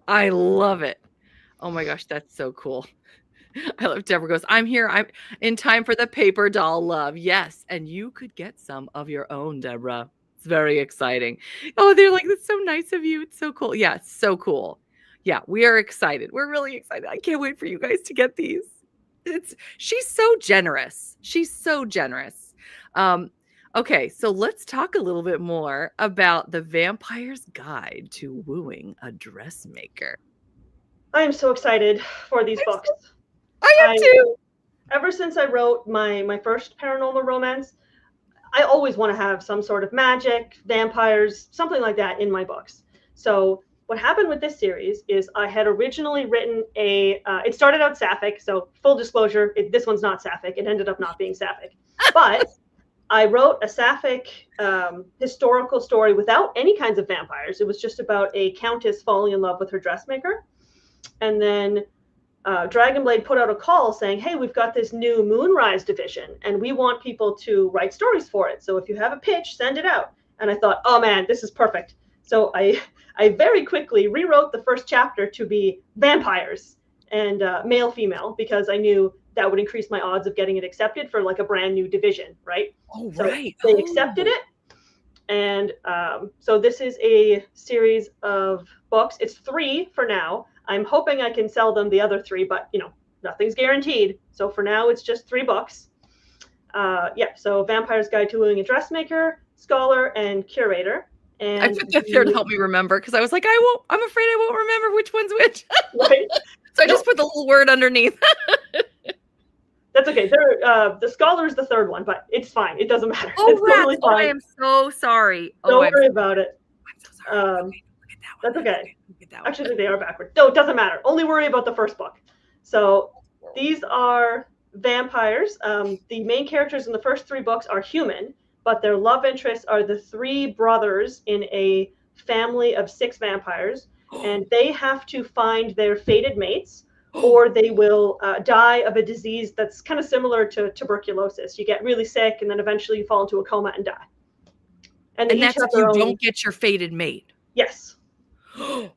A: I love it. Oh my gosh, that's so cool. I love Deborah goes, I'm here. I'm in time for the paper doll love. Yes. And you could get some of your own, Deborah. It's very exciting. Oh, they're like, that's so nice of you. It's so cool. Yeah, it's so cool. Yeah, we are excited. We're really excited. I can't wait for you guys to get these. She's so generous. She's so generous. Um, okay, so let's talk a little bit more about The Vampire's Guide to Wooing a Dressmaker.
B: I am so excited for these books.
A: I am
B: I
A: too.
B: Ever since I wrote my first paranormal romance, I always want to have some sort of magic, vampires, something like that in my books. So what happened with this series is I had originally written it started out sapphic. So full disclosure, this one's not sapphic. It ended up not being sapphic. But I wrote a sapphic historical story without any kinds of vampires. It was just about a countess falling in love with her dressmaker. And then Dragonblade put out a call saying, hey, we've got this new Moonrise division and we want people to write stories for it. So if you have a pitch, send it out. And I thought, oh man, this is perfect. So I very quickly rewrote the first chapter to be vampires and male, female, because I knew that would increase my odds of getting it accepted for like a brand new division, right?
A: Oh,
B: So
A: right.
B: they accepted it. And so this is a series of books. It's 3 for now. I'm hoping I can sell them the other 3, but nothing's guaranteed. So for now, it's just 3 books. So Vampire's Guide to Wooing a Dressmaker, Scholar, and Curator. And
A: I put that there to help me remember because I was like, I'm afraid I won't remember which one's which.
B: Right?
A: So I just put the little word underneath.
B: That's okay. The Scholar is the 3rd one, but it's fine. It doesn't matter.
A: Oh,
B: it's totally fine.
A: I am so sorry.
B: Don't worry about it.
A: I'm so sorry. Okay, look at that one.
B: That's okay.
A: Look at that one.
B: Actually, they are backwards. No, it doesn't matter. Only worry about the first book. So these are vampires. The main characters in the first 3 books are human, but their love interests are the 3 brothers in a family of 6 vampires, and they have to find their fated mates, or they will die of a disease that's kind of similar to tuberculosis. You get really sick, and then eventually you fall into a coma and die.
A: And that's if you don't get your fated mate.
B: Yes. So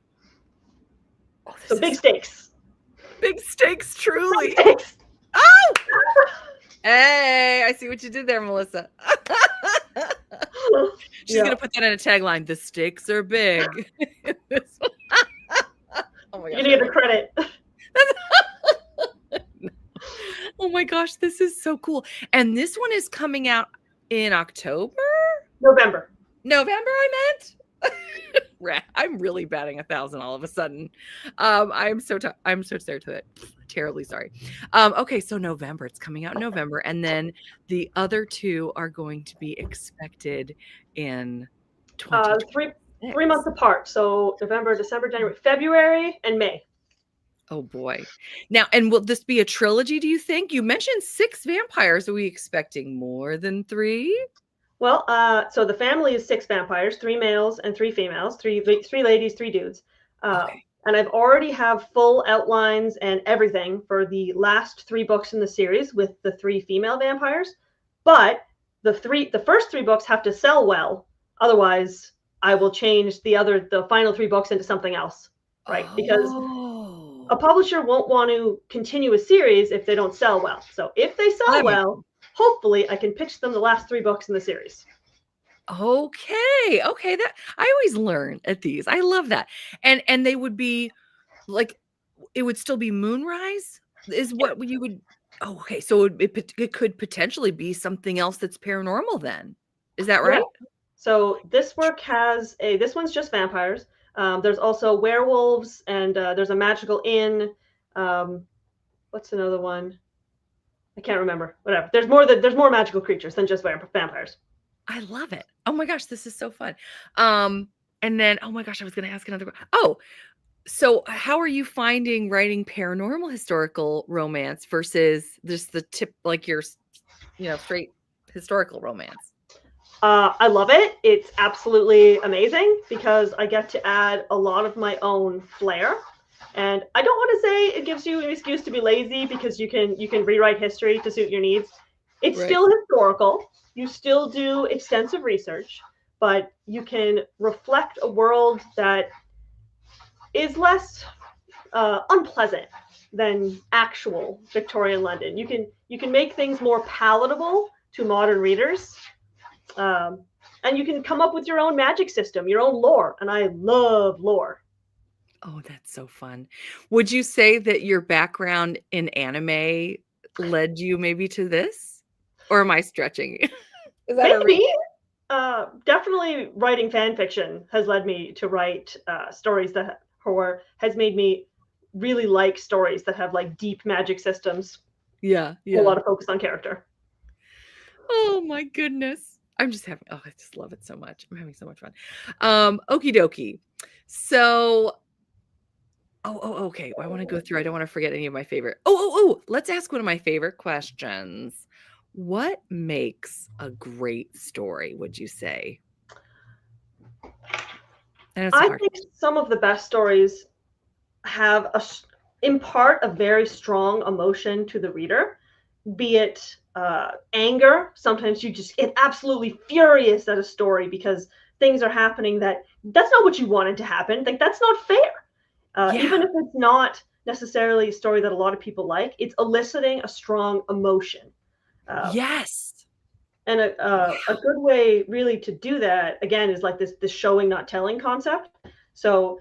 B: big stakes.
A: Big stakes, truly.
B: Big stakes.
A: Oh! Hey, I see what you did there, Melissa. She's going to put that in a tagline. The stakes are big. Oh my gosh.
B: You're going to get the credit.
A: Oh my gosh, this is so cool. And this one is coming out in October?
B: November,
A: I meant. I'm really batting 1,000 all of a sudden. I'm so sorry to it. Terribly sorry. Okay, so November. It's coming out in November, and then the other 2 are going to be expected in 2026.
B: 3 months apart. So November, December, January, February, and May.
A: Oh boy. Now, and will this be a trilogy, do you think? You mentioned 6 vampires. Are we expecting more than 3?
B: Well, so the family is 6 vampires, 3 males and 3 females, 3 ladies, 3 dudes. Okay. And I've already have full outlines and everything for the last 3 books in the series with the 3 female vampires. But the first 3 books have to sell well. Otherwise, I will change the final 3 books into something else, right? Because a publisher won't want to continue a series if they don't sell well. So if they sell well, hopefully I can pitch them the last 3 books in the series.
A: Okay. That I always learn at these. I love that. And they would be like, it would still be Moonrise is what you would. Oh, okay. So it could potentially be something else that's paranormal then. Is that right?
B: Yeah. So this work this one's just vampires. There's also werewolves, and there's a magical inn. What's another one? I can't remember. Whatever. There's more magical creatures than just vampires.
A: I love it. Oh my gosh, this is so fun. And then, oh my gosh, I was going to ask another. Oh, so how are you finding writing paranormal historical romance versus just the like your, straight historical romance?
B: I love it. It's absolutely amazing because I get to add a lot of my own flair. And I don't want to say it gives you an excuse to be lazy because you can rewrite history to suit your needs. It's still historical. You still do extensive research, but you can reflect a world that is less unpleasant than actual Victorian London. You can make things more palatable to modern readers. And you can come up with your own magic system, your own lore. And I love lore.
A: Oh, that's so fun. Would you say that your background in anime led you maybe to this? Or am I stretching? Is that a reach?
B: Maybe. Definitely writing fan fiction has led me to write stories that or has made me really like stories that have like deep magic systems,
A: Yeah,
B: a lot
A: yeah.
B: of focus on character.
A: Oh my goodness. I'm just having I just love it so much. I'm having so much fun. Okie dokie. So okay. I want to go through. I don't want to forget any of my favorite. Let's ask one of my favorite questions. What makes a great story, would you say? I know it's a
B: I
A: hard
B: think
A: question.
B: some of the best stories have impart a very strong emotion to the reader, be it anger. Sometimes you just get absolutely furious at a story because things are happening that's not what you wanted to happen. Like that's not fair. Even
A: Yeah.
B: if it's not necessarily a story that a lot of people like, it's eliciting a strong emotion. Uh,
A: Yes.
B: and a good way really to do that again is like this showing not telling concept. So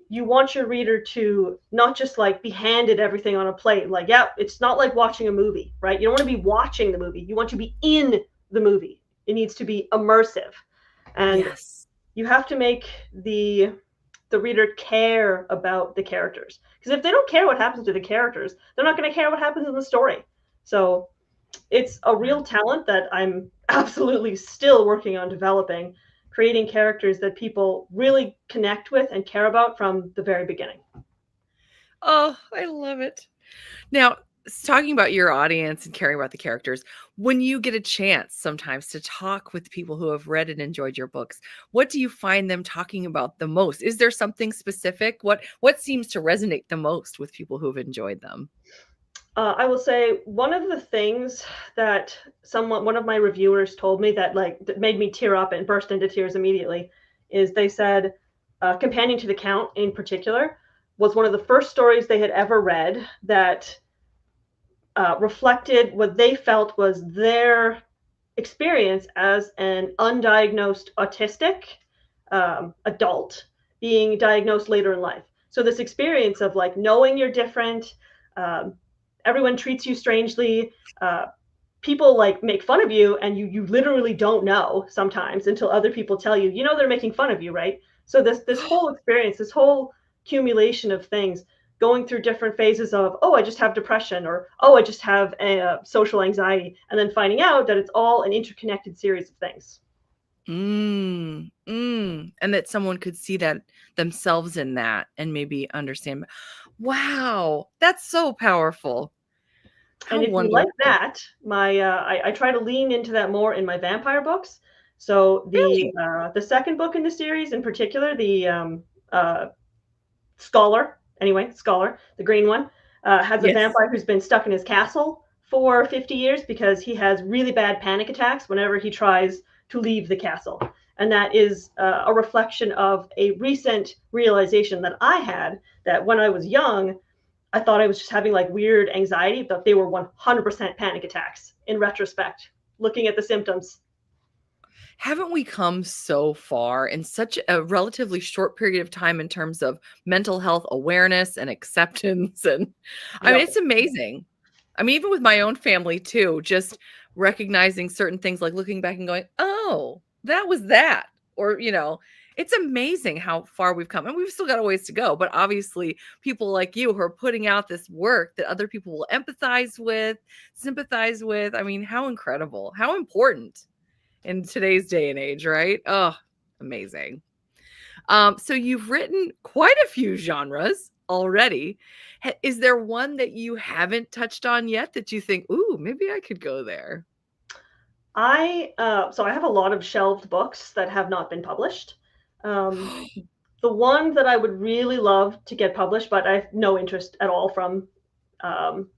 B: you want your reader to not just like be handed everything on a plate. Like, yeah, it's not like watching a movie, right? You don't want to be watching the movie. You want to be in the movie. It needs to be immersive. And
A: Yes.
B: you have to make the reader care about the characters. Because if they don't care what happens to the characters, they're not going to care what happens in the story. So it's a real talent that I'm absolutely still working on developing, creating characters that people really connect with and care about from the very beginning.
A: Oh, I love it. Now, talking about your audience and caring about the characters, when you get a chance sometimes to talk with people who have read and enjoyed your books, what do you find them talking about the most? Is there something specific? What seems to resonate the most with people who have enjoyed them?
B: I will say one of the things that one of my reviewers told me that made me tear up and burst into tears immediately is they said, Companion to the Count in particular was one of the first stories they had ever read that reflected what they felt was their experience as an undiagnosed autistic adult being diagnosed later in life. So this experience of like knowing you're different, um, everyone treats you strangely, uh, people like make fun of you, and you literally don't know sometimes until other people tell you, you know, they're making fun of you, right? So this whole experience, this whole accumulation of things going through different phases of, oh, I just have depression, or oh, I just have a social anxiety, and then finding out that it's all an interconnected series of things.
A: And that someone could see that themselves in that and maybe understand. Wow, that's so powerful. How
B: And if you like
A: wonderful.
B: that, I try to lean into that more in my vampire books. So
A: Really?
B: the second book in the series, in particular, the Scholar, anyway, Scholar, the green one, has a
A: Yes.
B: vampire who's been stuck in his castle for 50 years because he has really bad panic attacks whenever he tries to leave the castle. And that is a reflection of a recent realization that I had that when I was young, I thought I was just having like weird anxiety, but they were 100% panic attacks in retrospect, looking at the symptoms.
A: Haven't we come so far in such a relatively short period of time in terms of mental health awareness and acceptance? And I mean,
B: Yep.
A: it's amazing. I mean, even with my own family too, just recognizing certain things, like looking back and going, oh, that was that. Or, it's amazing how far we've come. And we've still got a ways to go. But obviously, people like you who are putting out this work that other people will empathize with, sympathize with. I mean, how incredible, how important in today's day and age, right? Oh, amazing. So you've written quite a few genres already. Is there one that you haven't touched on yet that you think, ooh, maybe I could go there?
B: I have a lot of shelved books that have not been published. Um, the one that I would really love to get published, but I have no interest at all from um,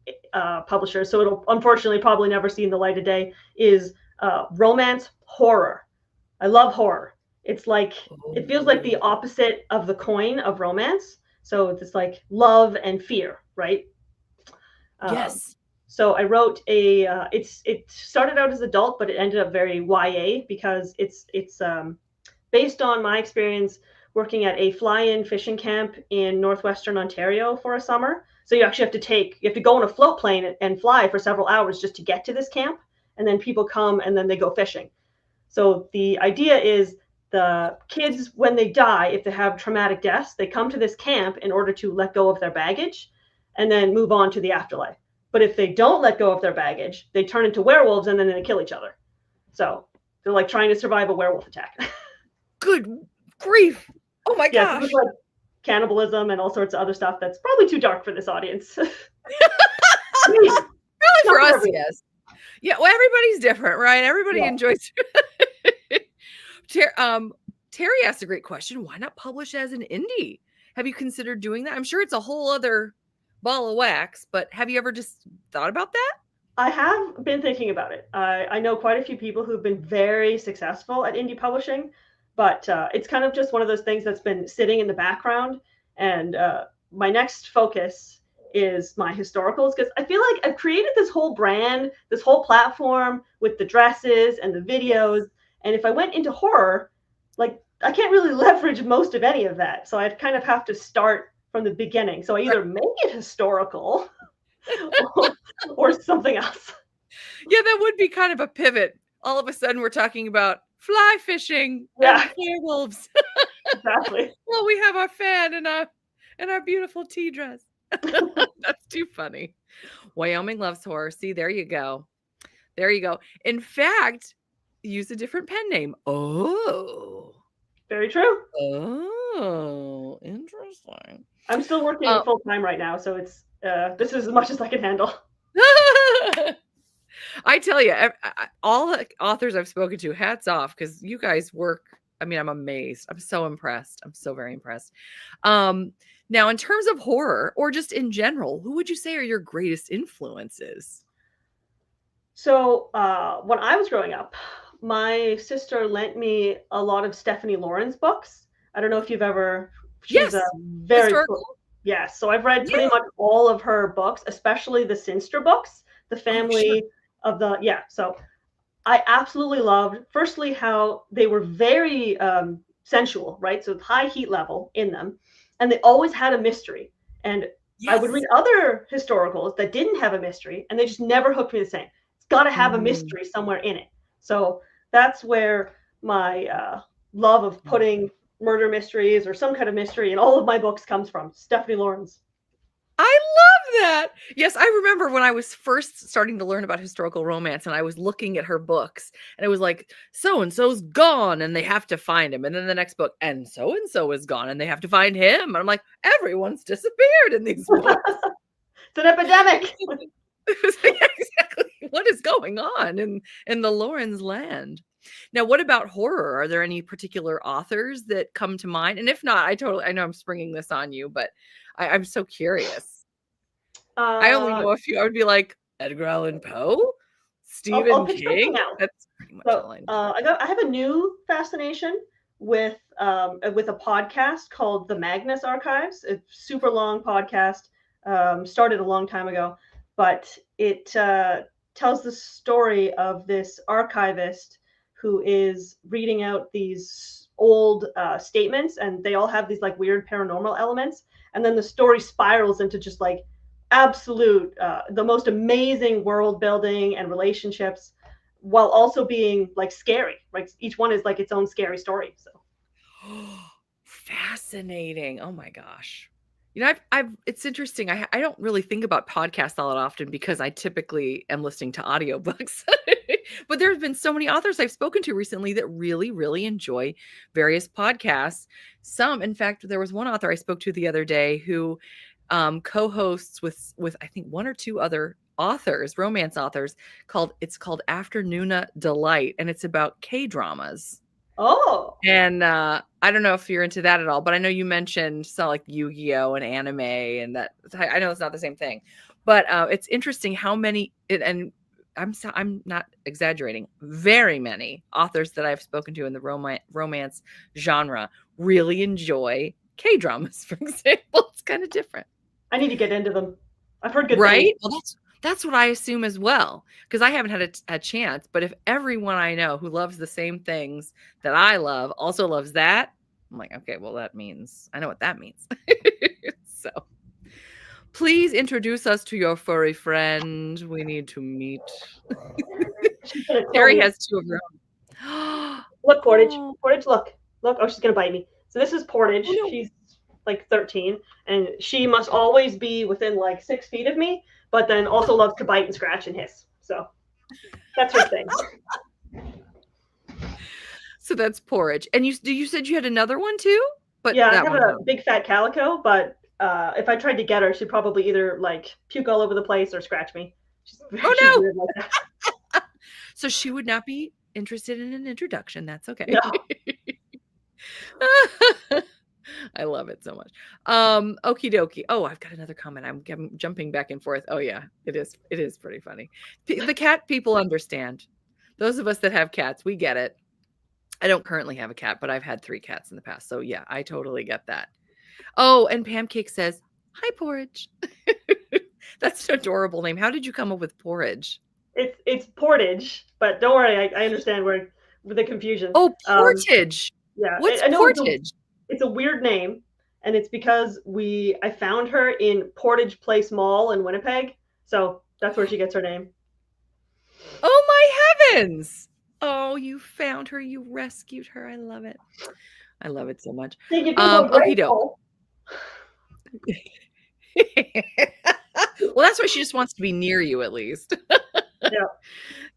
B: publishers, so it'll unfortunately probably never see the light of day, is romance horror. I love horror. It's like it feels like the
A: Oh,
B: opposite of the coin of romance. So it's like love and fear, right? Um,
A: yes.
B: so I wrote it started out as adult, but it ended up very YA because it's based on my experience working at a fly-in fishing camp in northwestern Ontario for a summer. So you actually have to go on a float plane and fly for several hours just to get to this camp. And then people come and then they go fishing. So the idea is the kids, when they die, if they have traumatic deaths, they come to this camp in order to let go of their baggage and then move on to the afterlife. But if they don't let go of their baggage, they turn into werewolves and then they kill each other. So they're like trying to survive a werewolf attack.
A: Good grief. Oh my
B: Yeah, so
A: gosh.
B: there's like cannibalism and all sorts of other stuff that's probably too dark for this audience.
A: Really for us,
B: everyone.
A: yes. Yeah, well, everybody's different, right? Everybody
B: Yeah.
A: enjoys. Terry asked a great question. Why not publish as an indie? Have you considered doing that? I'm sure it's a whole other ball of wax, but have you ever just thought about that?
B: I have been thinking about it. I know quite a few people who've been very successful at indie publishing, but it's kind of just one of those things that's been sitting in the background. And my next focus is my historicals, because I feel like I've created this whole brand, this whole platform with the dresses and the videos. And if I went into horror, like I can't really leverage most of any of that. So I'd kind of have to start from the beginning. So I either make it historical or something else.
A: Yeah, that would be kind of a pivot. All of a sudden, we're talking about fly fishing
B: Yeah.
A: and werewolves.
B: Exactly.
A: Well, we have our fan and our beautiful tea dress. That's too funny. Wyoming loves horror. See, there you go. There you go. In fact, use a different pen name. Oh.
B: Very true.
A: Oh, interesting.
B: I'm still working full time right now, so it's this is as much as I can handle.
A: I tell you, all the authors I've spoken to, hats off, because you guys work. I mean, I'm amazed. I'm so impressed. I'm so very impressed. Now, in terms of horror or just in general, who would you say are your greatest influences?
B: So when I was growing up, my sister lent me a lot of Stephanie Lauren's books. I don't know if you've ever. She's
A: Yes,
B: a very
A: historical.
B: cool. Yes, so I've read pretty
A: Yeah.
B: much all of her books, especially the Sinster books, the family of the So I absolutely loved, firstly, how they were very sensual, right? So high heat level in them, and they always had a mystery. And I would
A: Yes.
B: read other historicals that didn't have a mystery, and they just never hooked me the same. It's got to have a mystery somewhere in it. So that's where my love of putting murder mysteries or some kind of mystery in all of my books comes from. Stephanie Lauren's.
A: I love that. Yes, I remember when I was first starting to learn about historical romance and I was looking at her books and it was like, so-and-so's gone and they have to find him. And then the next book, and so is gone and they have to find him. And I'm like, everyone's disappeared in these books.
B: It's an epidemic.
A: It was like, exactly. What is going on in the Lawrence land? Now, what about horror? Are there any particular authors that come to mind? And if not, I know I'm springing this on you, but I'm so curious. I only know a few. I would be like Edgar Allan Poe, Stephen
B: I'll pick something
A: King.
B: else.
A: That's pretty much
B: So
A: all I know.
B: I have a new fascination with a podcast called the Magnus Archives. It's a super long podcast. Started a long time ago, but it tells the story of this archivist who is reading out these old statements, and they all have these like weird paranormal elements. And then the story spirals into just like absolute, the most amazing world building and relationships, while also being like scary. Like each one is like its own scary story. So
A: fascinating. Oh my gosh. You know, it's interesting. I don't really think about podcasts all that often because I typically am listening to audiobooks. But there's been so many authors I've spoken to recently that really, really enjoy various podcasts. Some, in fact, there was one author I spoke to the other day who co-hosts with I think one or two other authors, romance authors, it's called Afternoona Delight, and it's about K-dramas.
B: oh,
A: And I don't know if you're into that at all, but I know you mentioned so like Yu-Gi-Oh and anime, and that I know it's not the same thing, but it's interesting how many and I'm not exaggerating. Very many authors that I've spoken to in the romance genre really enjoy K-dramas, for example. It's kind of different.
B: I need to get into them. I've heard good
A: Right?
B: things.
A: Well, that's what I assume as well, because I haven't had a chance. But if everyone I know who loves the same things that I love also loves that, I'm like, okay, well, that means I know what that means. So please introduce us to your furry friend. We need to meet.
B: She's gonna kill
A: Terry
B: me.
A: has two of her own.
B: Look, Portage.
A: Oh,
B: Portage, look. Look. Oh, she's gonna bite me. So this is
A: oh
B: Portage.
A: no.
B: She's like 13, and she must always be within like 6 feet of me, but then also loves to bite and scratch and hiss. So that's her thing.
A: So that's Porridge. And you said you had another one too? But
B: Yeah, I
A: that
B: have
A: one's
B: a
A: not.
B: big fat calico, but if I tried to get her, she'd probably either like puke all over the place or scratch me. She's
A: Oh
B: weird like that.
A: no. So she would not be interested in an introduction. That's okay.
B: No.
A: I love it so much. Okie dokie. Oh, I've got another comment. I'm jumping back and forth. Oh yeah, it is pretty funny. The cat people understand. Those of us that have cats, we get it. I don't currently have a cat, but I've had 3 cats in the past. So yeah, I totally get that. Oh, and Pancake says, "Hi, Porridge." That's an adorable name. How did you come up with Porridge?
B: It's Portage, but don't worry, I understand where the confusion.
A: Oh, Portage.
B: Yeah,
A: What's
B: I know
A: Portage?
B: it's a weird name, and it's because I found her in Portage Place Mall in Winnipeg, so that's where she gets her name.
A: Oh my heavens! Oh, you found her. You rescued her. I love it. I love it so much.
B: Think you feel so
A: Okie doke.
B: grateful.
A: Well, that's why she just wants to be near you at least.
B: Yeah.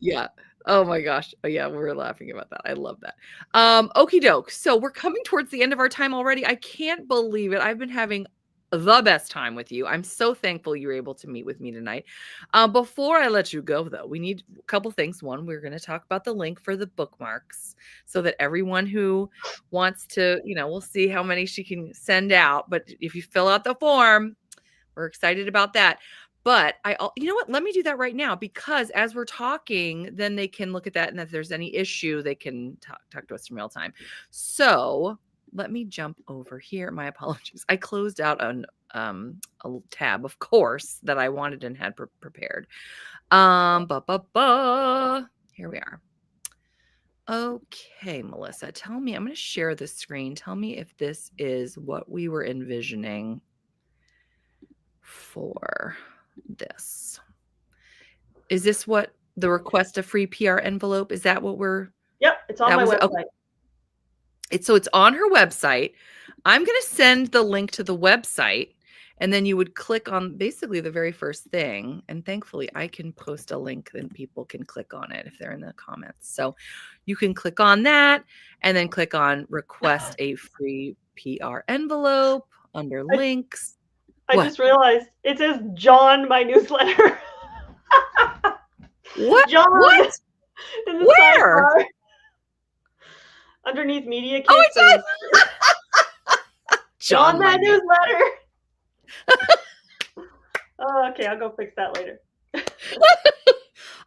A: Yeah. Oh my gosh. Oh, yeah, we're laughing about that. I love that. Okie doke. So we're coming towards the end of our time already. I can't believe it. I've been having the best time with you. I'm so thankful you were able to meet with me tonight. Before I let you go, though, we need a couple things. One, we're going to talk about the link for the bookmarks so that everyone who wants to, we'll see how many she can send out. But if you fill out the form, we're excited about that. But you know what? Let me do that right now, because as we're talking, then they can look at that, and if there's any issue, they can talk to us in real time. So let me jump over here. My apologies. I closed out a tab, of course, that I wanted and had prepared. Here we are. Okay, Melissa, tell me, I'm going to share the screen. Tell me if this is what we were envisioning for this. Is this what the request a free PR envelope? Is that what we're?
B: Yep, it's on my website.
A: Okay. It's on her website. I'm going to send the link to the website, and then you would click on basically the very first thing. And thankfully, I can post a link and people can click on it if they're in the comments. So you can click on that and then click on request a free PR envelope under links.
B: I just realized it says John, my newsletter.
A: What?
B: John.
A: What?
B: In the
A: Where?
B: sidebar. Underneath media kits.
A: Oh, it does.
B: John, my newsletter. Oh, okay, I'll go fix that later.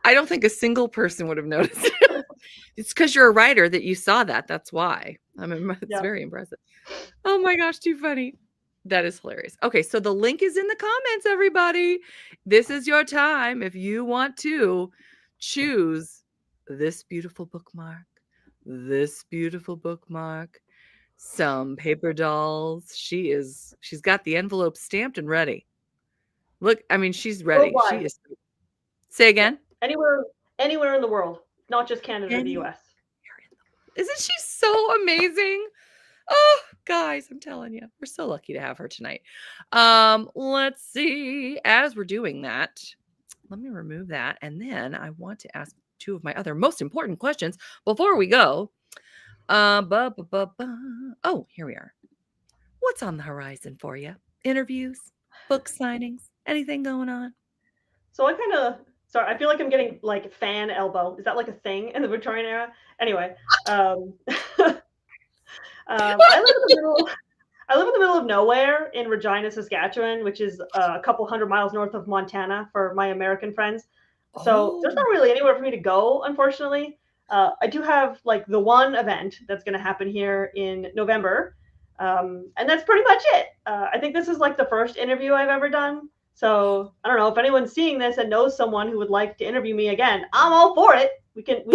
A: I don't think a single person would have noticed. It's because you're a writer that you saw that. That's why. I mean, it's very impressive. Oh my gosh, too funny. That is hilarious. Okay, so the link is in the comments, everybody. This is your time if you want to choose this beautiful bookmark, some paper dolls. She's got the envelope stamped and ready. Look, I mean, she's ready. She is. Say again?
B: Anywhere in the world, not just Canada or the US.
A: Isn't she so amazing? Oh, guys, I'm telling you, we're so lucky to have her tonight. Let's see. As we're doing that, let me remove that. And then I want to ask 2 of my other most important questions before we go. Oh, here we are. What's on the horizon for you? Interviews, book signings, anything going on?
B: So I feel like I'm getting like fan elbow. Is that like a thing in the Victorian era? Anyway, I live in the middle of nowhere in Regina, Saskatchewan, which is a couple hundred miles north of Montana for my American friends. So there's not really anywhere for me to go, unfortunately. I do have like the one event that's going to happen here in November. And that's pretty much it. I think this is like the first interview I've ever done. So I don't know if anyone's seeing this and knows someone who would like to interview me again. I'm all for it. We can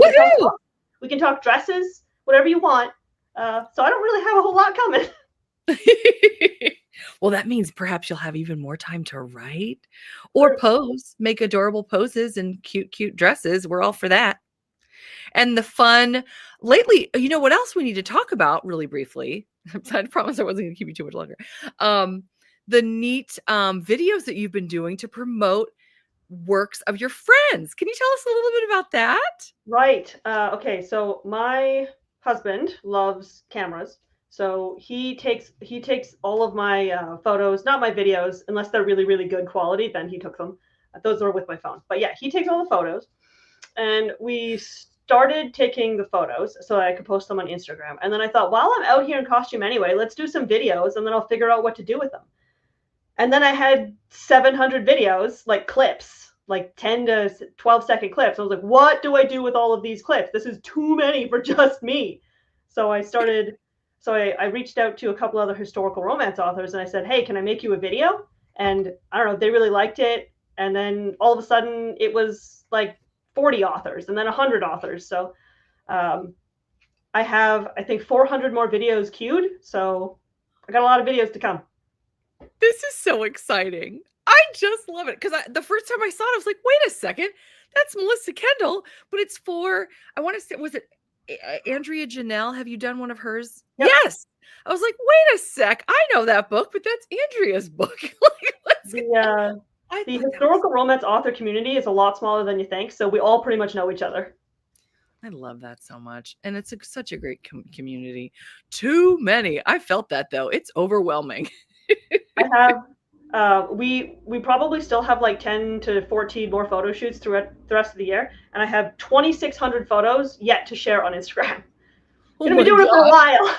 B: talk dresses, whatever you want. So I don't really have a whole lot coming.
A: Well, that means perhaps you'll have even more time to write or pose, make adorable poses and cute, cute dresses. We're all for that. And the fun lately, you know what else we need to talk about really briefly? I promise I wasn't going to keep you too much longer. Um, the neat videos that you've been doing to promote works of your friends. Can you tell us a little bit about that?
B: Right. Okay. So my husband loves cameras. So he takes all of my photos, not my videos, unless they're really really good quality. Then he took them. Those are with my phone. But yeah, he takes all the photos, and we started taking the photos so I could post them on Instagram. And then I thought, while I'm out here in costume anyway, let's do some videos, and then I'll figure out what to do with them. And then I had 700 videos, like clips, like 10 to 12-second clips. I was like, what do I do with all of these clips? This is too many for just me. So I reached out to a couple other historical romance authors and I said, hey, can I make you a video? And I don't know, they really liked it. And then all of a sudden it was like 40 authors and then 100 authors. So I have, I think, 400 more videos queued. So I got a lot of videos to come.
A: This is so exciting. I just love it because the first time I saw it, I was like, wait a second, that's Melissa Kendall, but it's for, I want to say, was it Andrea Janelle? Have you done one of hers?
B: Yep.
A: Yes. I was like, wait a sec, I know that book, but that's Andrea's book.
B: The historical romance author community is a lot smaller than you think, so we all pretty much know each other.
A: I love that so much, and it's such a great community. Too many. I felt that though. It's overwhelming.
B: I have we probably still have like 10 to 14 more photo shoots throughout the rest of the year, and I have 2,600 photos yet to share on Instagram.
A: Oh
B: Gonna be doing it for a while.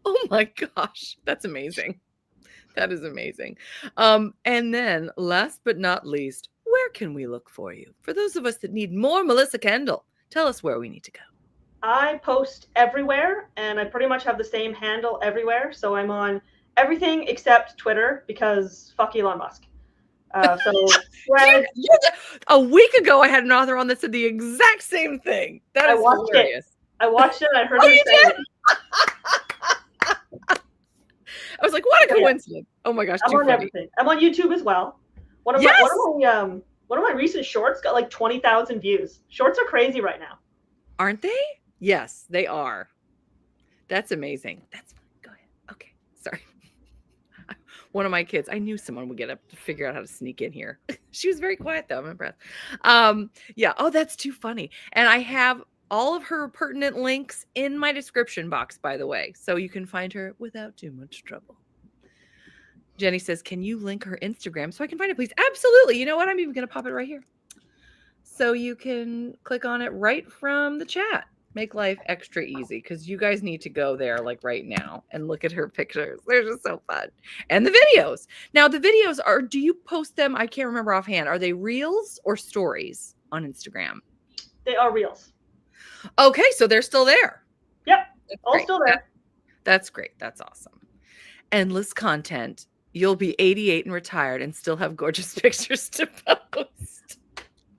A: Oh my gosh, that's amazing. That is amazing. And then last but not least, where can we look for you? For those of us that need more Melissa Kendall, tell us where we need to go.
B: I post everywhere, and I pretty much have the same handle everywhere. So I'm on everything except Twitter because fuck Elon Musk. So
A: a week ago, I had an author on that said the exact same thing. That is hilarious.
B: I watched it. I heard him say it.
A: I was like, what a coincidence. Oh my gosh.
B: I'm on everything. I'm on YouTube as well. One of my recent shorts got like 20,000 views. Shorts are crazy right now.
A: Aren't they? Yes, they are. That's amazing. That's fine. Go ahead. Okay. Sorry. One of my kids, I knew someone would get up to figure out how to sneak in here. She was very quiet though. I'm impressed. Yeah. Oh, that's too funny. And I have all of her pertinent links in my description box, by the way, so you can find her without too much trouble. Jenny says, can you link her Instagram so I can find it, please? Absolutely. You know what? I'm even going to pop it right here. So you can click on it right from the chat. Make life extra easy because you guys need to go there like right now and look at her pictures. They're just so fun. And the videos. Now, the videos are, do you post them? I can't remember offhand. Are they reels or stories on Instagram?
B: They are reels.
A: Okay, so they're still there.
B: Yep, all still there.
A: That's great. That's awesome. Endless content. You'll be 88 and retired and still have gorgeous pictures to post.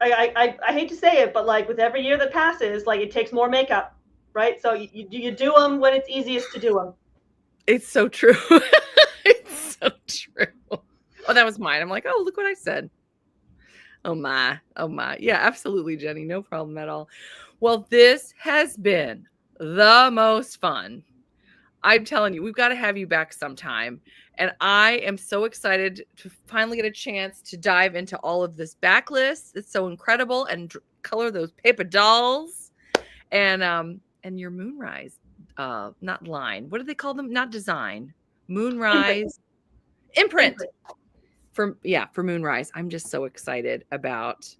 B: I hate to say it, but like with every year that passes, like it takes more makeup, right? So you do them when it's easiest to do them.
A: It's so true. It's so true. Oh, that was mine. I'm like, oh, look what I said. Oh my. Oh my. Yeah, absolutely, Jenny. No problem at all. Well, this has been the most fun. I'm telling you, we've got to have you back sometime. And I am so excited to finally get a chance to dive into all of this backlist. It's so incredible, and color those paper dolls and your Moonrise, not line. What do they call them? Not design. Moonrise imprint. For Moonrise. I'm just so excited about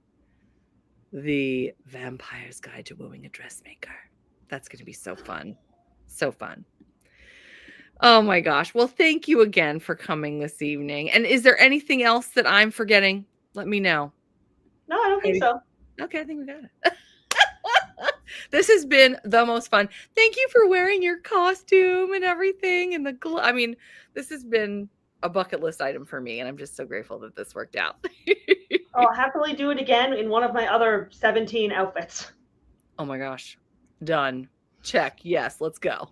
A: the Vampire's Guide to Wooing a Dressmaker. That's going to be so fun. So fun. Oh my gosh. Well, thank you again for coming this evening. And is there anything else that I'm forgetting? Let me know.
B: No, I don't think so.
A: Okay, I think we got it. This has been the most fun. Thank you for wearing your costume and everything and the I mean, this has been a bucket list item for me, and I'm just so grateful that this worked out.
B: I'll happily do it again in one of my other 17 outfits.
A: Oh my gosh. Done. Check. Yes, let's go.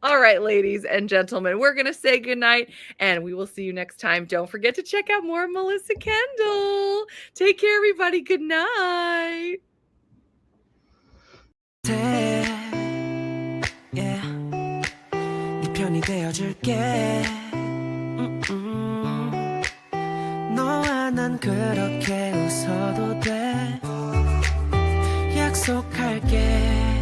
A: All right, ladies and gentlemen, we're going to say goodnight and we will see you next time. Don't forget to check out more Melissa Kendall. Take care, everybody. Good night.
C: Yeah. 네 편이 되어줄게. 너와 난 그렇게 웃어도 돼. 약속할게.